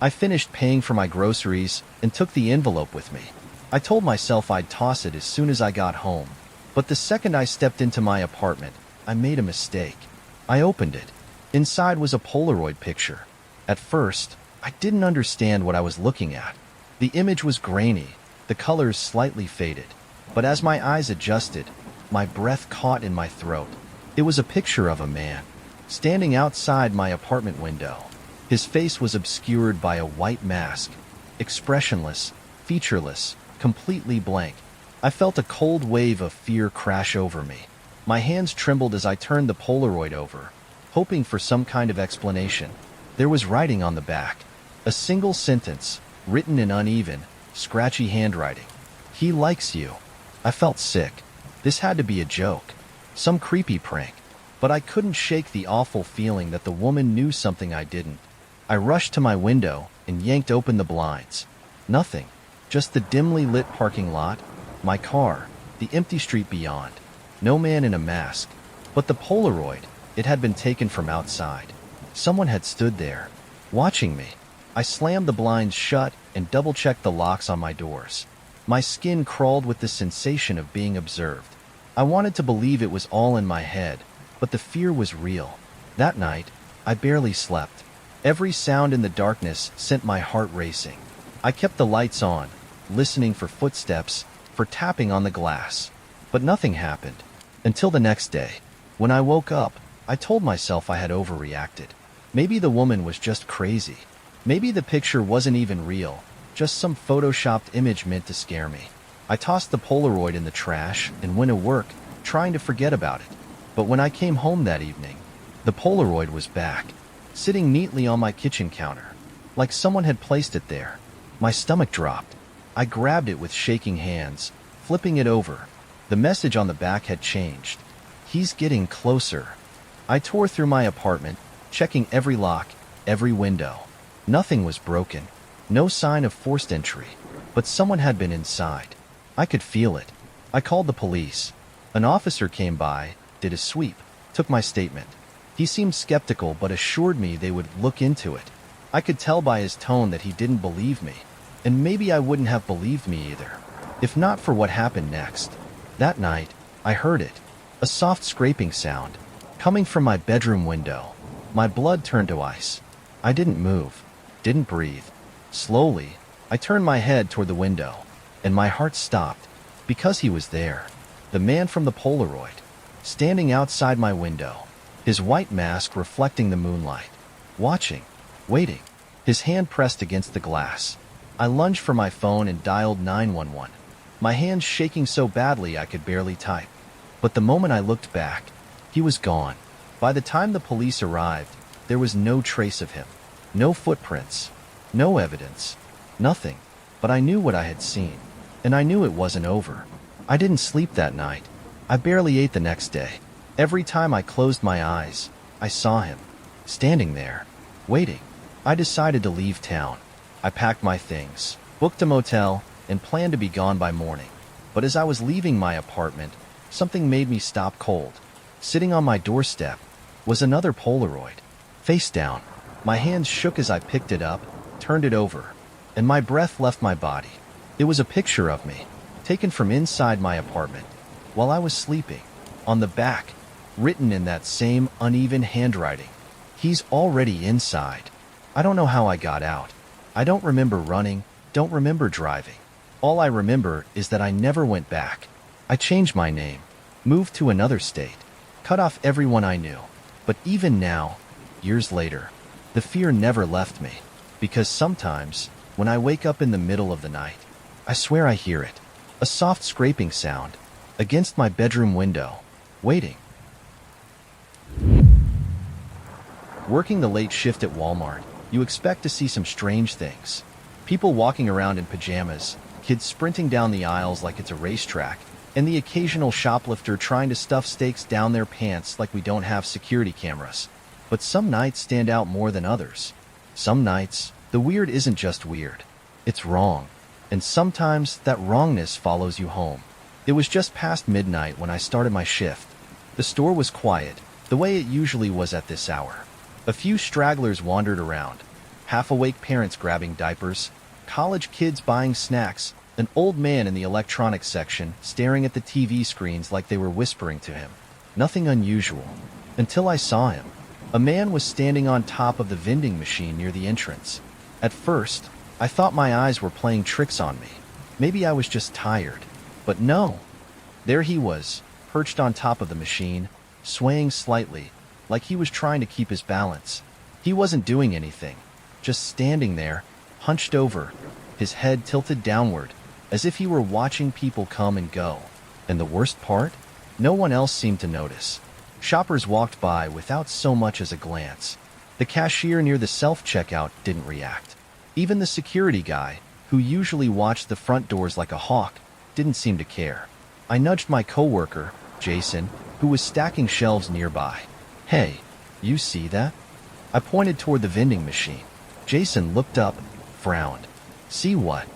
I finished paying for my groceries and took the envelope with me. I told myself I'd toss it as soon as I got home. But the second I stepped into my apartment, I made a mistake. I opened it. Inside was a Polaroid picture. At first, I didn't understand what I was looking at. The image was grainy, the colors slightly faded. But as my eyes adjusted, my breath caught in my throat. It was a picture of a man, standing outside my apartment window. His face was obscured by a white mask, expressionless, featureless, completely blank. I felt a cold wave of fear crash over me. My hands trembled as I turned the Polaroid over, hoping for some kind of explanation. There was writing on the back, a single sentence, written in uneven, scratchy handwriting. "He likes you." I felt sick. This had to be a joke, some creepy prank. But I couldn't shake the awful feeling that the woman knew something I didn't. I rushed to my window and yanked open the blinds. Nothing, just the dimly lit parking lot, my car, the empty street beyond. No man in a mask. But the Polaroid, it had been taken from outside. Someone had stood there, watching me. I slammed the blinds shut and double-checked the locks on my doors. My skin crawled with the sensation of being observed. I wanted to believe it was all in my head, but the fear was real. That night, I barely slept. Every sound in the darkness sent my heart racing. I kept the lights on, listening for footsteps, for tapping on the glass. But nothing happened. Until the next day. When I woke up, I told myself I had overreacted. Maybe the woman was just crazy. Maybe the picture wasn't even real, just some photoshopped image meant to scare me. I tossed the Polaroid in the trash and went to work, trying to forget about it. But when I came home that evening, the Polaroid was back, sitting neatly on my kitchen counter, like someone had placed it there. My stomach dropped. I grabbed it with shaking hands, flipping it over. The message on the back had changed. He's getting closer. I tore through my apartment, checking every lock, every window. Nothing was broken. No sign of forced entry. But someone had been inside. I could feel it. I called the police. An officer came by, did a sweep, took my statement. He seemed skeptical but assured me they would look into it. I could tell by his tone that he didn't believe me. And maybe I wouldn't have believed me either, if not for what happened next. That night, I heard it. A soft scraping sound, coming from my bedroom window. My blood turned to ice. I didn't move, didn't breathe. Slowly, I turned my head toward the window, and my heart stopped, because he was there. The man from the Polaroid, standing outside my window, his white mask reflecting the moonlight, watching, waiting, his hand pressed against the glass. I lunged for my phone and dialed 911, my hands shaking so badly I could barely type. But the moment I looked back, he was gone. By the time the police arrived, there was no trace of him. No footprints. No evidence. Nothing. But I knew what I had seen. And I knew it wasn't over. I didn't sleep that night. I barely ate the next day. Every time I closed my eyes, I saw him, standing there, waiting. I decided to leave town. I packed my things, booked a motel, and planned to be gone by morning. But as I was leaving my apartment, something made me stop cold. Sitting on my doorstep was another Polaroid, face down. My hands shook as I picked it up, turned it over, and my breath left my body. It was a picture of me, taken from inside my apartment, while I was sleeping. On the back, written in that same uneven handwriting, "He's already inside." I don't know how I got out. I don't remember running, don't remember driving. All I remember is that I never went back. I changed my name, moved to another state, cut off everyone I knew. But even now, years later, the fear never left me. Because sometimes, when I wake up in the middle of the night, I swear I hear it. A soft scraping sound, against my bedroom window, waiting. Working the late shift at Walmart, you expect to see some strange things. People walking around in pajamas, kids sprinting down the aisles like it's a racetrack, and the occasional shoplifter trying to stuff steaks down their pants like we don't have security cameras. But some nights stand out more than others. Some nights, the weird isn't just weird. It's wrong. And sometimes that wrongness follows you home. It was just past midnight when I started my shift. The store was quiet, the way it usually was at this hour. A few stragglers wandered around, half-awake parents grabbing diapers, college kids buying snacks, an old man in the electronics section staring at the TV screens like they were whispering to him. Nothing unusual, until I saw him. A man was standing on top of the vending machine near the entrance. At first, I thought my eyes were playing tricks on me. Maybe I was just tired. But no. There he was, perched on top of the machine, swaying slightly, like he was trying to keep his balance. He wasn't doing anything, just standing there, hunched over, his head tilted downward, as if he were watching people come and go. And the worst part? No one else seemed to notice. Shoppers walked by without so much as a glance. The cashier near the self-checkout didn't react. Even the security guy, who usually watched the front doors like a hawk, didn't seem to care. I nudged my coworker, Jason, who was stacking shelves nearby. "Hey, you see that?" I pointed toward the vending machine. Jason looked up, frowned. "See what?"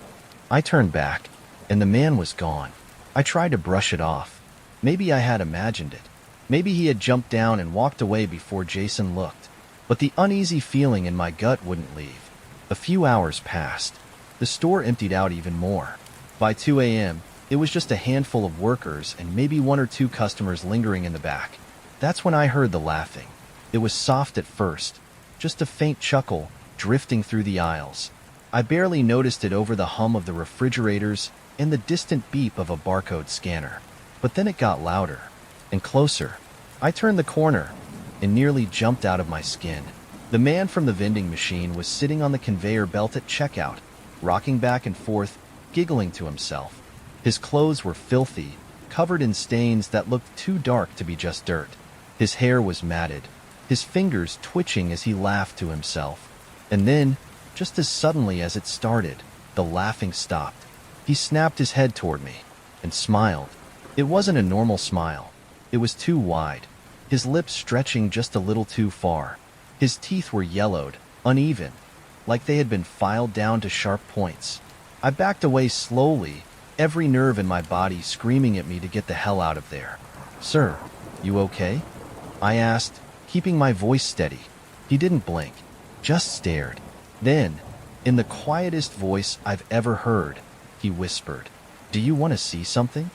I turned back, and the man was gone. I tried to brush it off. Maybe I had imagined it. Maybe he had jumped down and walked away before Jason looked. But the uneasy feeling in my gut wouldn't leave. A few hours passed. The store emptied out even more. By 2 a.m., it was just a handful of workers and maybe one or two customers lingering in the back. That's when I heard the laughing. It was soft at first, just a faint chuckle drifting through the aisles. I barely noticed it over the hum of the refrigerators and the distant beep of a barcode scanner. But then it got louder and closer. I turned the corner and nearly jumped out of my skin. The man from the vending machine was sitting on the conveyor belt at checkout, rocking back and forth, giggling to himself. His clothes were filthy, covered in stains that looked too dark to be just dirt. His hair was matted, his fingers twitching as he laughed to himself. And then, just as suddenly as it started, the laughing stopped. He snapped his head toward me and smiled. It wasn't a normal smile. It was too wide, his lips stretching just a little too far. His teeth were yellowed, uneven, like they had been filed down to sharp points. I backed away slowly, every nerve in my body screaming at me to get the hell out of there. "Sir, you okay?" I asked, keeping my voice steady. He didn't blink, just stared. Then, in the quietest voice I've ever heard, he whispered, "Do you want to see something?"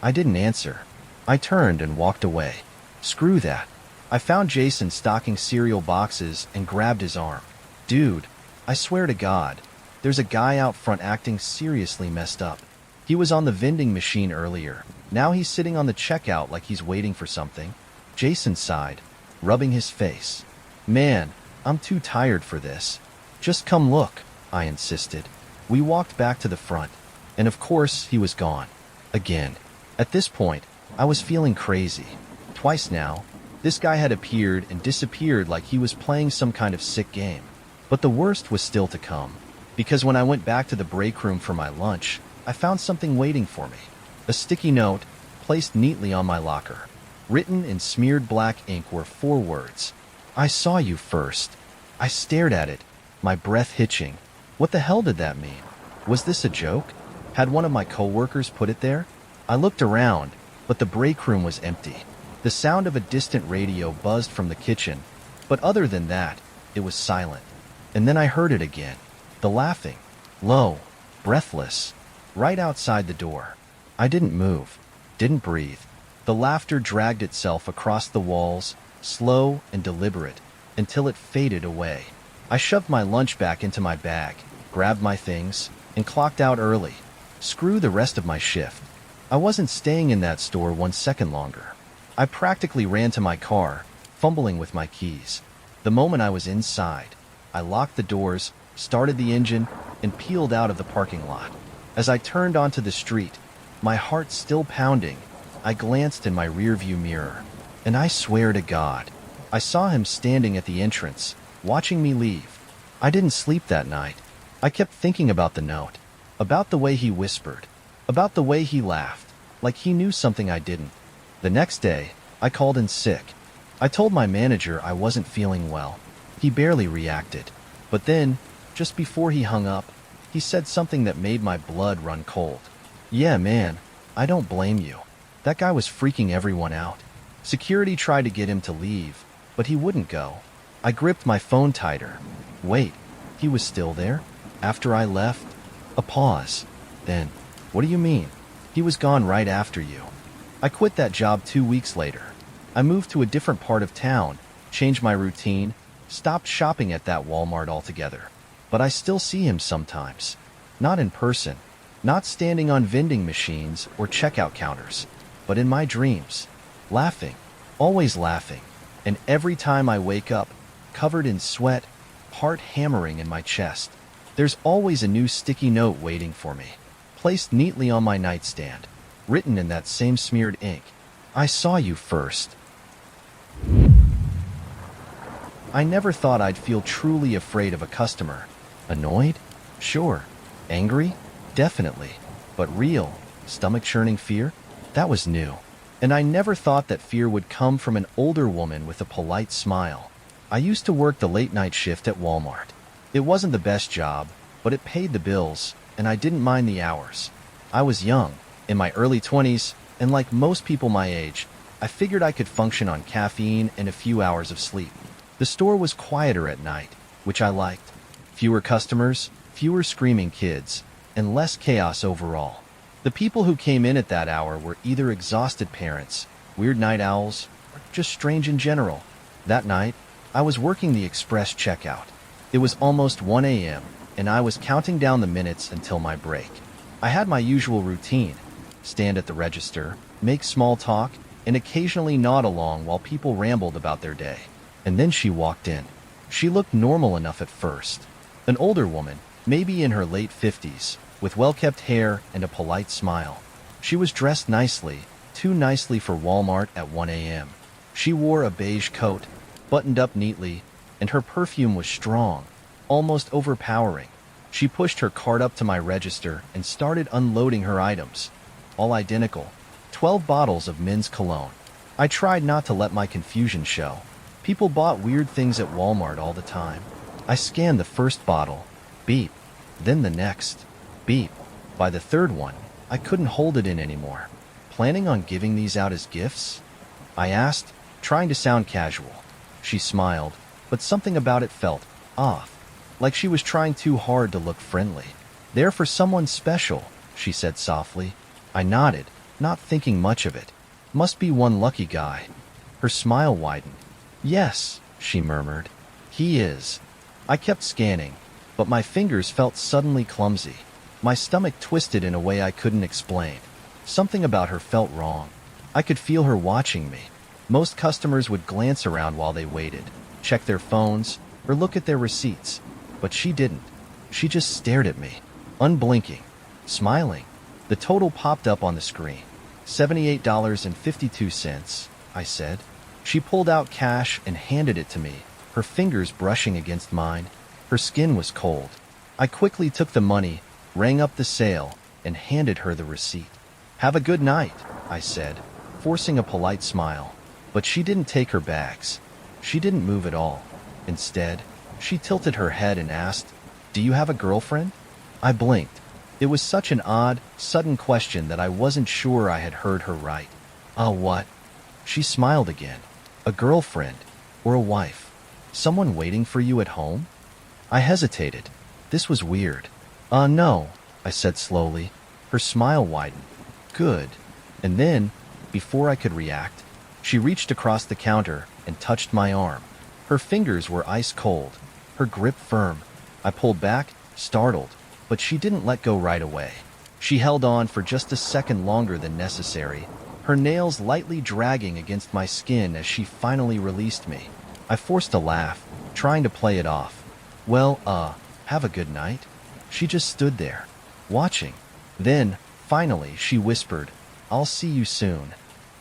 I didn't answer. I turned and walked away. Screw that. I found Jason stocking cereal boxes and grabbed his arm. "Dude, I swear to God, there's a guy out front acting seriously messed up. He was on the vending machine earlier. Now he's sitting on the checkout like he's waiting for something." Jason sighed, rubbing his face. "Man, I'm too tired for this. Just come look," I insisted. We walked back to the front, and of course he was gone. Again. At this point, I was feeling crazy. Twice now, this guy had appeared and disappeared like he was playing some kind of sick game. But the worst was still to come, because when I went back to the break room for my lunch, I found something waiting for me. A sticky note, placed neatly on my locker. Written in smeared black ink were 4 words. "I saw you first." I stared at it, my breath hitching. What the hell did that mean? Was this a joke? Had one of my coworkers put it there? I looked around, but the break room was empty. The sound of a distant radio buzzed from the kitchen, but other than that, it was silent. And then I heard it again. The laughing. Low, breathless, right outside the door. I didn't move, didn't breathe. The laughter dragged itself across the walls, slow and deliberate, until it faded away. I shoved my lunch back into my bag, grabbed my things, and clocked out early. Screw the rest of my shift. I wasn't staying in that store 1 second longer. I practically ran to my car, fumbling with my keys. The moment I was inside, I locked the doors, started the engine, and peeled out of the parking lot. As I turned onto the street, my heart still pounding, I glanced in my rearview mirror, and I swear to God, I saw him standing at the entrance, watching me leave. I didn't sleep that night. I kept thinking about the note, about the way he whispered, about the way he laughed, like he knew something I didn't. The next day, I called in sick. I told my manager I wasn't feeling well. He barely reacted. But then, just before he hung up, he said something that made my blood run cold. "Yeah, man, I don't blame you. That guy was freaking everyone out. Security tried to get him to leave, but he wouldn't go." I gripped my phone tighter. Wait, he was still there? After I left? A pause. Then, "What do you mean? He was gone right after you." I quit that job 2 weeks later. I moved to a different part of town, changed my routine, stopped shopping at that Walmart altogether. But I still see him sometimes. Not in person, not standing on vending machines or checkout counters, but in my dreams. Laughing, always laughing. And every time I wake up, covered in sweat, heart hammering in my chest, there's always a new sticky note waiting for me, placed neatly on my nightstand, written in that same smeared ink. "I saw you first." I never thought I'd feel truly afraid of a customer. Annoyed? Sure. Angry? Definitely. But real, stomach-churning fear? That was new. And I never thought that fear would come from an older woman with a polite smile. I used to work the late-night shift at Walmart. It wasn't the best job, but it paid the bills, and I didn't mind the hours. I was young, In my early 20s, and like most people my age, I figured I could function on caffeine and a few hours of sleep. The store was quieter at night, which I liked. Fewer customers, fewer screaming kids, and less chaos overall. The people who came in at that hour were either exhausted parents, weird night owls, or just strange in general. That night, I was working the express checkout. It was almost 1 a.m., and I was counting down the minutes until my break. I had my usual routine: stand at the register, make small talk, and occasionally nod along while people rambled about their day. And then she walked in. She looked normal enough at first. An older woman, maybe in her late 50s, with well-kept hair and a polite smile. She was dressed nicely, too nicely for Walmart at 1 a.m. She wore a beige coat, buttoned up neatly, and her perfume was strong, almost overpowering. She pushed her cart up to my register and started unloading her items. All identical. 12 bottles of men's cologne. I tried not to let my confusion show. People bought weird things at Walmart all the time. I scanned the first bottle. Beep. Then the next. Beep. By the third one, I couldn't hold it in anymore. Planning on giving these out as gifts? I asked, trying to sound casual. She smiled, but something about it felt off, like she was trying too hard to look friendly. "They're for someone special," she said softly. I nodded, not thinking much of it. "Must be one lucky guy." Her smile widened. "Yes," she murmured. "He is." I kept scanning, but my fingers felt suddenly clumsy. My stomach twisted in a way I couldn't explain. Something about her felt wrong. I could feel her watching me. Most customers would glance around while they waited, check their phones, or look at their receipts. But she didn't. She just stared at me, unblinking, smiling. The total popped up on the screen. $78.52, I said. She pulled out cash and handed it to me, her fingers brushing against mine. Her skin was cold. I quickly took the money, rang up the sale, and handed her the receipt. "Have a good night," I said, forcing a polite smile. But she didn't take her bags. She didn't move at all. Instead, she tilted her head and asked, "Do you have a girlfriend?" I blinked. It was such an odd, sudden question that I wasn't sure I had heard her right. What?" She smiled again. "A girlfriend, or a wife? Someone waiting for you at home?" I hesitated. This was weird. No," I said slowly. Her smile widened. "Good." And then, before I could react, she reached across the counter and touched my arm. Her fingers were ice cold, her grip firm. I pulled back, startled, but she didn't let go right away. She held on for just a second longer than necessary, her nails lightly dragging against my skin as she finally released me. I forced a laugh, trying to play it off. "Well, have a good night." She just stood there, watching. Then, finally, she whispered, "I'll see you soon."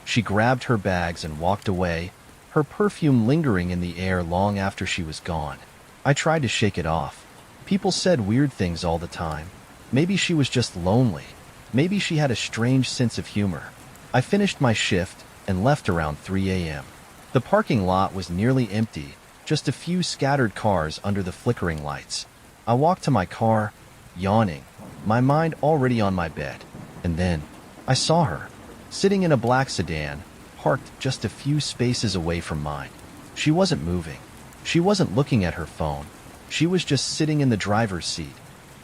She grabbed her bags and walked away, her perfume lingering in the air long after she was gone. I tried to shake it off. People said weird things all the time. Maybe she was just lonely. Maybe she had a strange sense of humor. I finished my shift and left around 3 a.m. The parking lot was nearly empty, just a few scattered cars under the flickering lights. I walked to my car, yawning, my mind already on my bed. And then, I saw her, sitting in a black sedan, parked just a few spaces away from mine. She wasn't moving. She wasn't looking at her phone. She was just sitting in the driver's seat,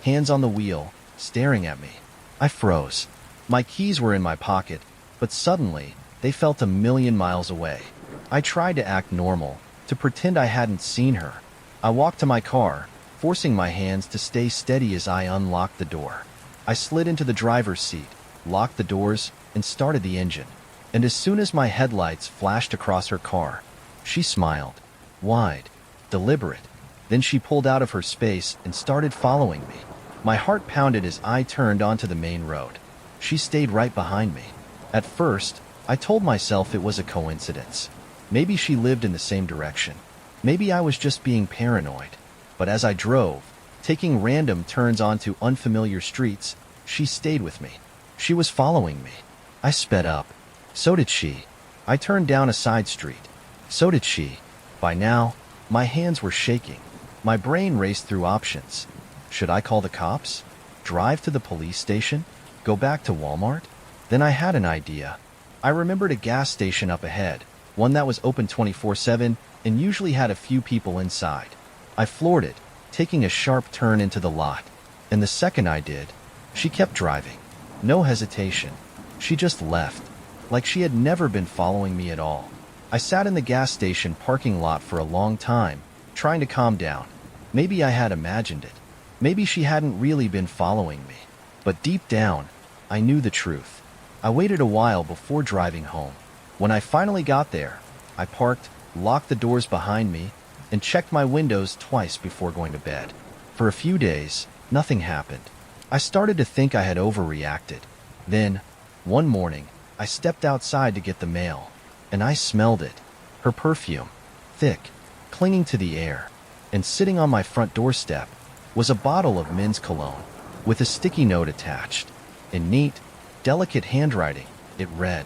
hands on the wheel, staring at me. I froze. My keys were in my pocket, but suddenly, they felt a million miles away. I tried to act normal, to pretend I hadn't seen her. I walked to my car, forcing my hands to stay steady as I unlocked the door. I slid into the driver's seat, locked the doors, and started the engine. And as soon as my headlights flashed across her car, she smiled. Wide, deliberate. Then she pulled out of her space and started following me. My heart pounded as I turned onto the main road. She stayed right behind me. At first, I told myself it was a coincidence. Maybe she lived in the same direction. Maybe I was just being paranoid. But as I drove, taking random turns onto unfamiliar streets, she stayed with me. She was following me. I sped up. So did she. I turned down a side street. So did she. By now, my hands were shaking. My brain raced through options. Should I call the cops? Drive to the police station? Go back to Walmart? Then I had an idea. I remembered a gas station up ahead, one that was open 24/7 and usually had a few people inside. I floored it, taking a sharp turn into the lot. And the second I did, she kept driving. No hesitation. She just left, like she had never been following me at all. I sat in the gas station parking lot for a long time, trying to calm down. Maybe I had imagined it. Maybe she hadn't really been following me. But deep down, I knew the truth. I waited a while before driving home. When I finally got there, I parked, locked the doors behind me, and checked my windows twice before going to bed. For a few days, nothing happened. I started to think I had overreacted. Then, one morning, I stepped outside to get the mail, and I smelled it. Her perfume, thick, clinging to the air, and sitting on my front doorstep was a bottle of men's cologne with a sticky note attached. In neat, delicate handwriting, it read,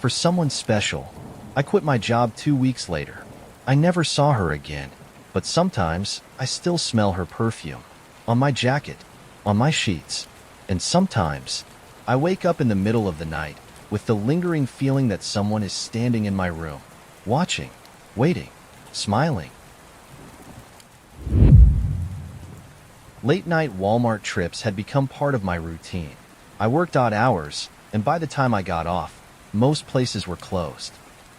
"For someone special." I quit my job 2 weeks later. I never saw her again, but sometimes I still smell her perfume. On my jacket, on my sheets, and sometimes I wake up in the middle of the night with the lingering feeling that someone is standing in my room, watching, waiting, smiling. Late-night Walmart trips had become part of my routine. I worked odd hours, and by the time I got off, most places were closed.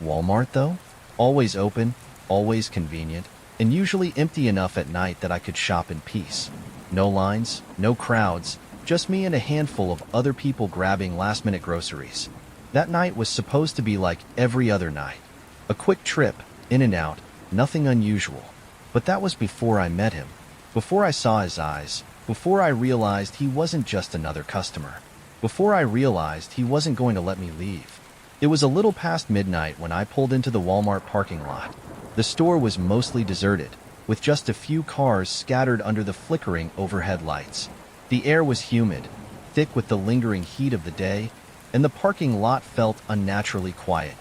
Walmart, though? Always open, always convenient, and usually empty enough at night that I could shop in peace. No lines, no crowds, just me and a handful of other people grabbing last-minute groceries. That night was supposed to be like every other night. A quick trip, in and out, nothing unusual. But that was before I met him. Before I saw his eyes, before I realized he wasn't just another customer, before I realized he wasn't going to let me leave. It was a little past midnight when I pulled into the Walmart parking lot. The store was mostly deserted, with just a few cars scattered under the flickering overhead lights. The air was humid, thick with the lingering heat of the day, and the parking lot felt unnaturally quiet.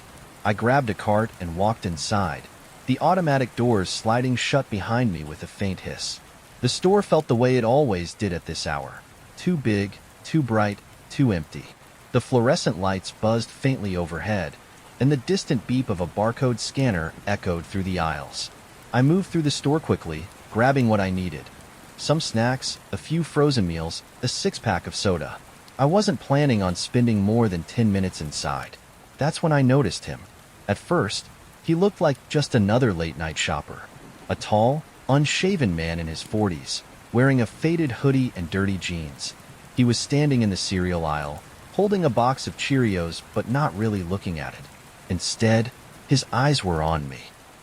I grabbed a cart and walked inside, the automatic doors sliding shut behind me with a faint hiss. The store felt the way it always did at this hour. Too big, too bright, too empty. The fluorescent lights buzzed faintly overhead, and the distant beep of a barcode scanner echoed through the aisles. I moved through the store quickly, grabbing what I needed. Some snacks, a few frozen meals, a six-pack of soda. I wasn't planning on spending more than 10 minutes inside. That's when I noticed him. At first, he looked like just another late-night shopper. A tall, unshaven man in his 40s, wearing a faded hoodie and dirty jeans. He was standing in the cereal aisle, holding a box of Cheerios but not really looking at it. Instead, his eyes were on me.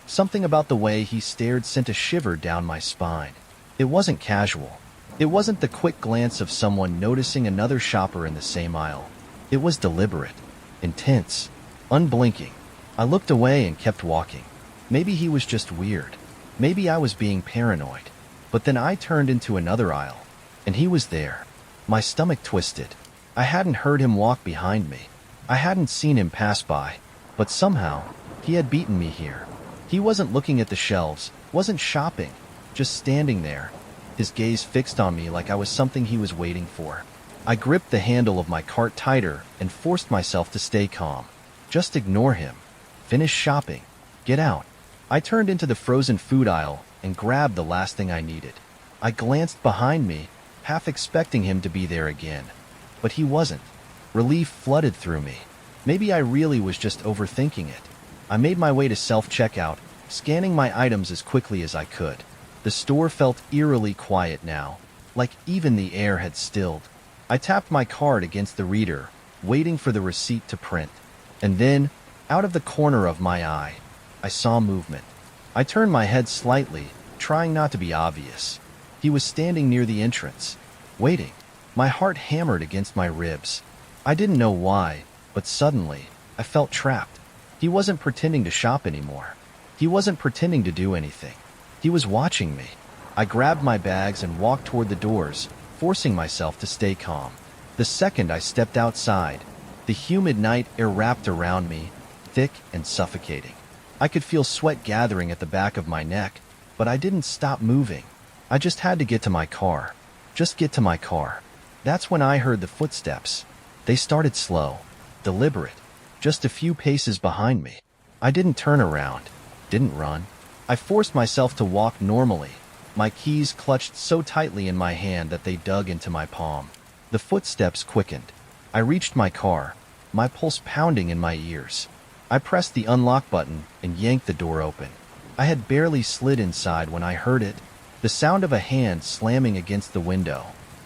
Something about the way he stared sent a shiver down my spine. It wasn't casual. It wasn't the quick glance of someone noticing another shopper in the same aisle. It was deliberate, intense, unblinking. I looked away and kept walking. Maybe he was just weird. Maybe I was being paranoid. But then I turned into another aisle, and he was there. My stomach twisted. I hadn't heard him walk behind me. I hadn't seen him pass by. But somehow, he had beaten me here. He wasn't looking at the shelves, wasn't shopping, just standing there, his gaze fixed on me like I was something he was waiting for. I gripped the handle of my cart tighter and forced myself to stay calm. Just ignore him. Finish shopping. Get out. I turned into the frozen food aisle and grabbed the last thing I needed. I glanced behind me, half expecting him to be there again. But he wasn't. Relief flooded through me. Maybe I really was just overthinking it. I made my way to self-checkout, scanning my items as quickly as I could. The store felt eerily quiet now, like even the air had stilled. I tapped my card against the reader, waiting for the receipt to print. And then, out of the corner of my eye, I saw movement. I turned my head slightly, trying not to be obvious. He was standing near the entrance, waiting. My heart hammered against my ribs. I didn't know why, but suddenly, I felt trapped. He wasn't pretending to shop anymore. He wasn't pretending to do anything. He was watching me. I grabbed my bags and walked toward the doors, forcing myself to stay calm. The second I stepped outside, the humid night air wrapped around me, thick and suffocating. I could feel sweat gathering at the back of my neck, but I didn't stop moving. I just had to get to my car. Just get to my car. That's when I heard the footsteps. They started slow, deliberate, just a few paces behind me. I didn't turn around, didn't run. I forced myself to walk normally, my keys clutched so tightly in my hand that they dug into my palm. The footsteps quickened. I reached my car, my pulse pounding in my ears. I pressed the unlock button and yanked the door open. I had barely slid inside when I heard it, the sound of a hand slamming against the window.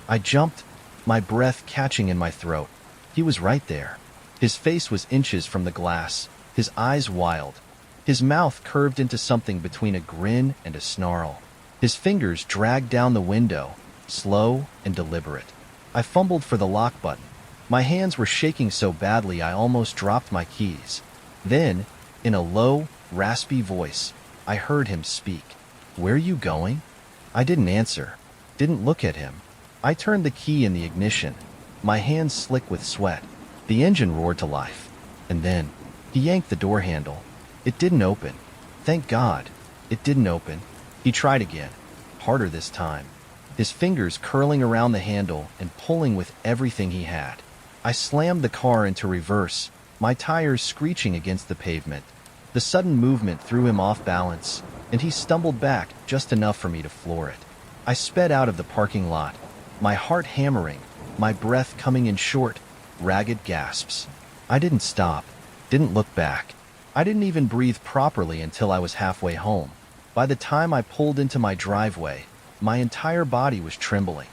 I jumped, my breath catching in my throat. He was right there. His face was inches from the glass, his eyes wild. His mouth curved into something between a grin and a snarl. His fingers dragged down the window, slow and deliberate. I fumbled for the lock button. My hands were shaking so badly I almost dropped my keys. Then, in a low, raspy voice, I heard him speak. "Where are you going?" I didn't answer, didn't look at him. I turned the key in the ignition, my hands slick with sweat. The engine roared to life. And then, he yanked the door handle. It didn't open. Thank God, it didn't open. He tried again, harder this time, his fingers curling around the handle and pulling with everything he had. I slammed the car into reverse, my tires screeching against the pavement. The sudden movement threw him off balance, and he stumbled back just enough for me to floor it. I sped out of the parking lot, my heart hammering, my breath coming in short, ragged gasps. I didn't stop, didn't look back. I didn't even breathe properly until I was halfway home. By the time I pulled into my driveway, my entire body was trembling.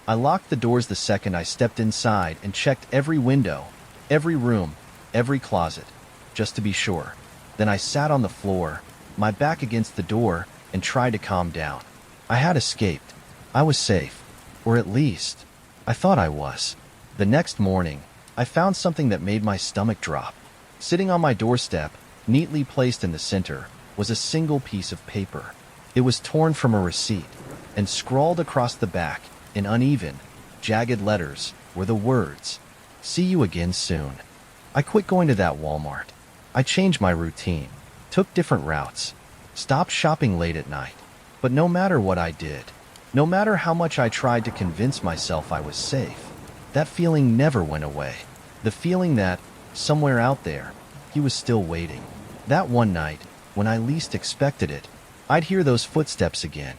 I locked the doors the second I stepped inside and checked every window, every room, every closet, just to be sure. Then I sat on the floor, my back against the door, and tried to calm down. I had escaped. I was safe. Or at least, I thought I was. The next morning, I found something that made my stomach drop. Sitting on my doorstep, neatly placed in the center, was a single piece of paper. It was torn from a receipt, and scrawled across the back, in uneven, jagged letters, were the words, "See you again soon." I quit going to that Walmart. I changed my routine, took different routes, stopped shopping late at night. But no matter what I did, no matter how much I tried to convince myself I was safe, that feeling never went away. The feeling that, somewhere out there, he was still waiting. That one night, when I least expected it, I'd hear those footsteps again,